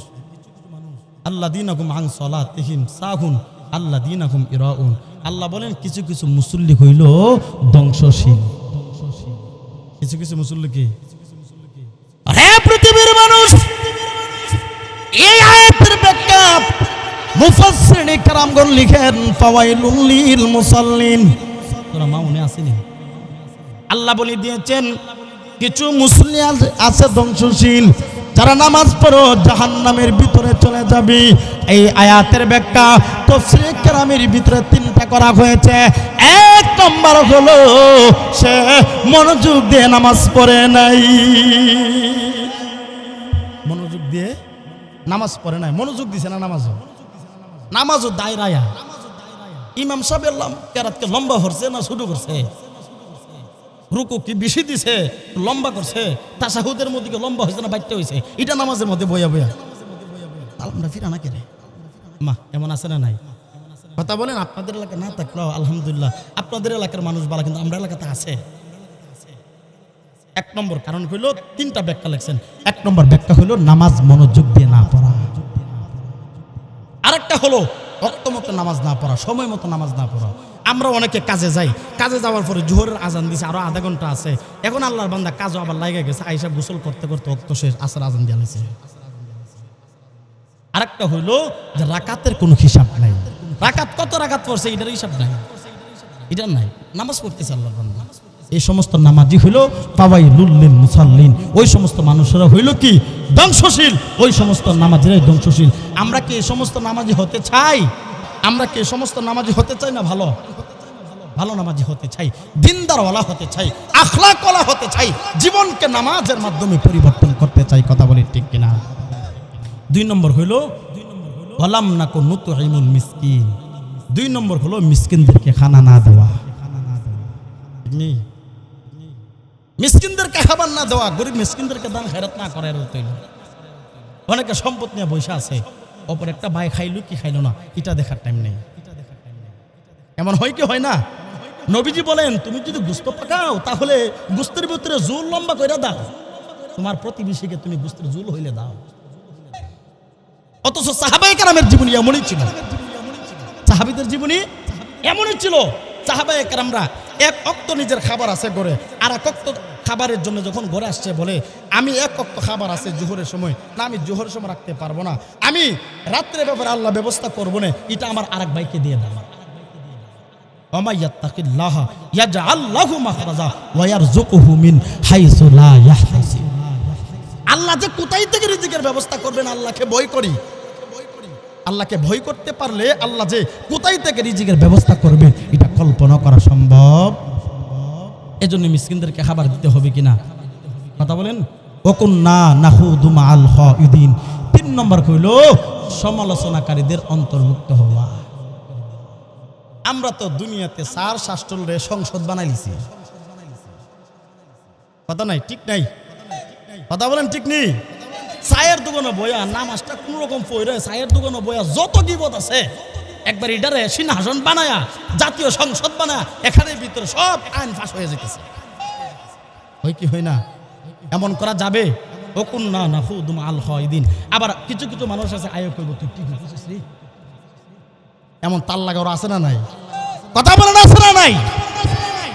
আল্লাযীনাহুম আন সালাতিহিম সাহুন আল্লাযীনাহুম ইরাউন, আল্লাহ বলেন কিছু কিছু মুসল্লি হইল ধ্বংসশীল। কিছু কিছু মুসল্লি কি? হে পৃথিবীর মানুষ, এই আয়াতের ব্যাখ্যা মুফাসসিরিনে কেরামগণ লিখেন ফাওয়াইলুল লিল মুসাল্লিন। তোরা মাউনে আসেনি? আল্লাহ বলে দিয়েছেন কিছু মুসল্লি আছে ধ্বংসশীল, যারা নামাজ পড়ো জাহান্নামের ভিতরে চলে যাবে। এই আয়াতের ব্যাখ্যা তাফসীরে কেরামের ভিতরে 3টা করা হয়েছে। 1 নম্বর হলো সে মনোযোগ দিয়ে নামাজ পড়ে নাই, মনোযোগ দিয়ে নামাজ পড়ে নাই। মনোযোগ দিছে না নামাজও দায়রায়া। ইমাম সাহেব কেরাতকে লম্বা করছে না ছোট করছে? রুকু কি বেশি দিছে, লম্বা করছে? তাশাহুদের মধ্যে লম্বা হয়েছে না বাইতে হয়েছে? এটা নামাজের মধ্যে বইয়া আমরা ফিরা না কেন? মা এমন আছে না নাই? কথা বলেন, আপনাদের এলাকায় না থাকলেও আলহামদুলিল্লাহ আপনাদের এলাকার মানুষ ভালো, কিন্তু আমরা এলাকাতে আছে। এক নম্বর কারণ হইল, তিনটা ব্যাখ্যা লেখছেন। এক নম্বর ব্যাখ্যা হইল নামাজ মনোযোগ দিয়ে না পড়া। আরেকটা হলো ওয়াক্ত মতো নামাজ না পড়া, সময় মতো নামাজ না পড়া। আমরা অনেকে কাজে যাই, কাজে যাওয়ার পরে জোহরের আজান দিছে, আরো আধা ঘন্টা আছে, এখন আল্লাহর বান্দা কাজও আবার লাগে গেছে, আইসা গোসল করতে করতে ওয়াক্ত শেষ, আসর আজান দিয়ে লাইছে। আরেকটা হইল যে রাকাতের কোনো হিসাব নাই, রাকাত কত রাকাত পড়ছে এটার হিসাব নাই, এটা নাই, নামাজ পড়তেছে আল্লাহর বান্দা। এই সমস্ত নামাজি হইল ফাওয়াইলুল লিল মুসাল্লিন, ওই সমস্ত মানুষেরা হইল কি ধ্বংসশীল, ওই সমস্ত নামাজিরাই ধ্বংসশীল। আমরা কি এই সমস্ত নামাজি হতে চাই? আমরা কি এই সমস্ত নামাজি হতে চাই না? ভালো ভালো নামাজি হতে চাই, দিনদারওয়ালা হতে চাই, আখলাকওয়ালা হতে চাই, জীবনকে নামাজের মাধ্যমে পরিবর্তন করতে চাই। কথা বলি ঠিক কিনা? দুই নম্বর হইল ওয়ালাম নাকুন নুতঈমুল মিসকিন, দুই নম্বর হলো মিসকিনদেরকে খানা না দেওয়া। মিসকিনদেরকে খাবার না দেওয়া, গরিব মিসকিনদেরকে দান খেরাত না করে। অনেকে সম্পদ নিয়ে বসে আছে, অপর একটা ভাই খাইলো কি খাইলো না এটা দেখার টাইম নেই। এমন হয় কি হয় না? নবীজি বলেন তুমি যদি গোস্ত পাকাও তাহলে গোস্তের ভিতরে জুল লম্বা করে দাও, তোমার প্রতিবেশীকে তুমি গোস্তের জুল হইলে দাও। অথচ সাহাবায়ে কেরামের জীবনী এমনই ছিল, সাহাবীদের জীবনী এমনই ছিল। সাহাবায়ে কেরামরা এক অক্ত নিজের খাবার আছে ঘরে, আর এক অক্ত খাবারের জন্য যখন ঘরে আসছে বলে আমি এক অক্ত খাবার আছে জোহরের সময়, না আমি জোহরের সময় রাখতে পারবো না, আমি রাত্রে ব্যাপারে আল্লাহ ব্যবস্থা করবো না, এটা আমার আরেক ভাইকে দিয়ে দাও। ওয়া ইয়াত্তাকিল্লাহ ইয়াজআল লাহু মাখরাজা ওয়া ইয়ারযুকুহু মিন হাইসু লা ইয়াহতাসিব। আল্লাহ যে কোথায় থেকে রিজিকের ব্যবস্থা করবেন আল্লাহকে ভয় করি। আল্লাহকে ভয় করতে পারলে আল্লাহ যে কোথায় থেকে রিজিকের ব্যবস্থা করবে এটা কল্পনা করা সম্ভব। এজন্য মিসকিনদেরকে খাবার দিতে হবে কিনা কথা বলেন। ওয়াকুন্না নাহুদু মাআল খাইদিন, তিন নম্বর হইল সমালোচনাকারীদের অন্তর্ভুক্ত হওয়া। আমরা তো দুনিয়াতে 4 শাস্ত্রে সংসদ বানাইছি, কথা নাই ঠিক নাই, কথা বলেন ঠিক নেই। চায়ের দোকানে বয়া নামাজটা কোন রকম পড়ে, চায়ের দোকানে বয়া যত বিপদ আছে একবার এটারে সিংহাসন বানায়া জাতীয় সংসদ বানায়া এখানে ভিতরে সব আইন ফাঁস হয়ে যেতেছে। হয় কি হয় না? এমন করা যাবে? ওকুন্না নাহুদু মাআল খাইদিন। আবার কিছু কিছু মানুষ আছে আয়ো কইব তুই ঠিক বুঝছিস রে, এমন তাল্লা গাওরা আছে না নাই? কথা বলেন আছে না নাই?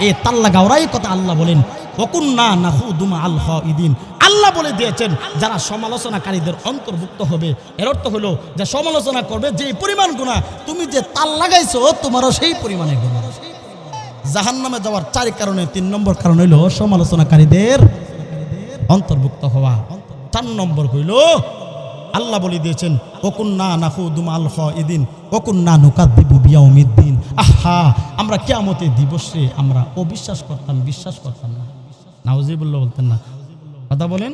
এই তাল্লা গাওরাই কথা আল্লাহ বলেন ওকুন্না নাহুদু মাআল খাইদিন। আল্লাহ বলে দিয়েছেন যারা সমালোচনাকারীদের অন্তর্ভুক্ত হবে, এর অর্থ হলো যে সমালোচনা করবে যে পরিমাণ গুনাহ তুমি যে তাল লাগাইছো তোমারও সেই পরিমাণে গুনাহ। জাহান্নামে যাওয়ার 4 কারণে 3 নম্বর কারণ হইল সমালোচনাকারীদের অন্তর্ভুক্ত হওয়া। 4 নম্বর হইল আল্লাহ বলে দিয়েছেন ওকুন্না নাহুদু মাআল খাইদিন ওকুন্না নুকাদ্দিবু বিয়াউমিদ্দিন। আহা, আমরা কিয়ামতের দিবসে আমরা অবিশ্বাস করতাম, বিশ্বাস করতাম না। নাউযুবিল্লাহ বলতেন না, কথা বলেন।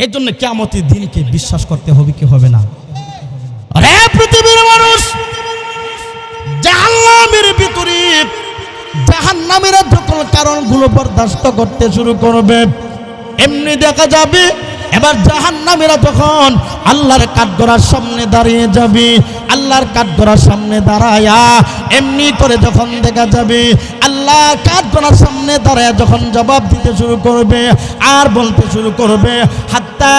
এই জন্য কিয়ামতের দিনকে বিশ্বাস করতে হবে কি হবে না? আরে পৃথিবীর মানুষ জাহান্নামের ভিতরে জাহান্নামের সকল কারণগুলো বরদাস্ত করতে শুরু করবে, এমনি দেখা যাবে এবার জাহান্নামীরা যখন আল্লাহর কাঠগড়ার সামনে দাঁড়িয়ে যাবে, আল্লাহর কাঠগড়ার সামনে দাঁড়ায়া এমনি করে যখন দেখা যাবে আল্লাহ কাঠগড়ার সামনে দাঁড়ায়া যখন জবাব দিতে শুরু করবে আর বলতে শুরু করবে হাত্তা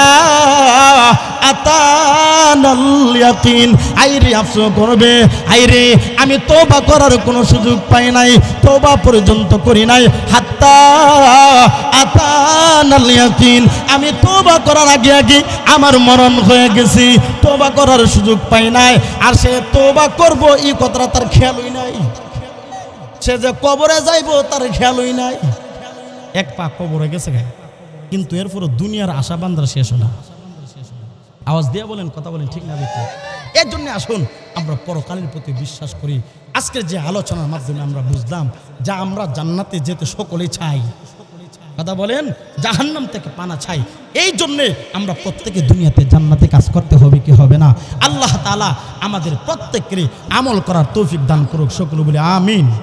আতানাল ইয়াকিন। আইরে আফসোস করবে, আইরে আমি তওবা করার কোনো সুযোগ পাই নাই, তওবা পর্যন্ত করি নাই। হাত্তা আতানাল ইয়াকিন, আমি তওবা করার আগে আগে আমার মরণ হয়ে গেছি, তওবা করার সুযোগ পাই নাই। আর সে তওবা করব এই কথাটা তার খেয়ালই নাই, সে যে কবরে যাইব তার খেয়ালই নাই। এক পা কবরে গেছে গায়ে, কিন্তু এরপর দুনিয়ার আশা বান্দার শেষ না। আওয়াজ দিয়ে বলেন, কথা বলেন ঠিক না বেঠিক? এর জন্য আসুন আমরা পরকালের প্রতি বিশ্বাস করি। আজকের যে আলোচনার মাধ্যমে আমরা বুঝলাম যা আমরা জান্নাতে যেতে সকলেই চাই, কথা বলেন, জাহান্নাম থেকে পানা চাই। এই জন্যে আমরা প্রত্যেকে দুনিয়াতে জান্নাতে কাজ করতে হবে কি হবে না? আল্লাহ তাআলা আমাদের প্রত্যেককে আমল করার তৌফিক দান করুক, সকলে বলে আমিন।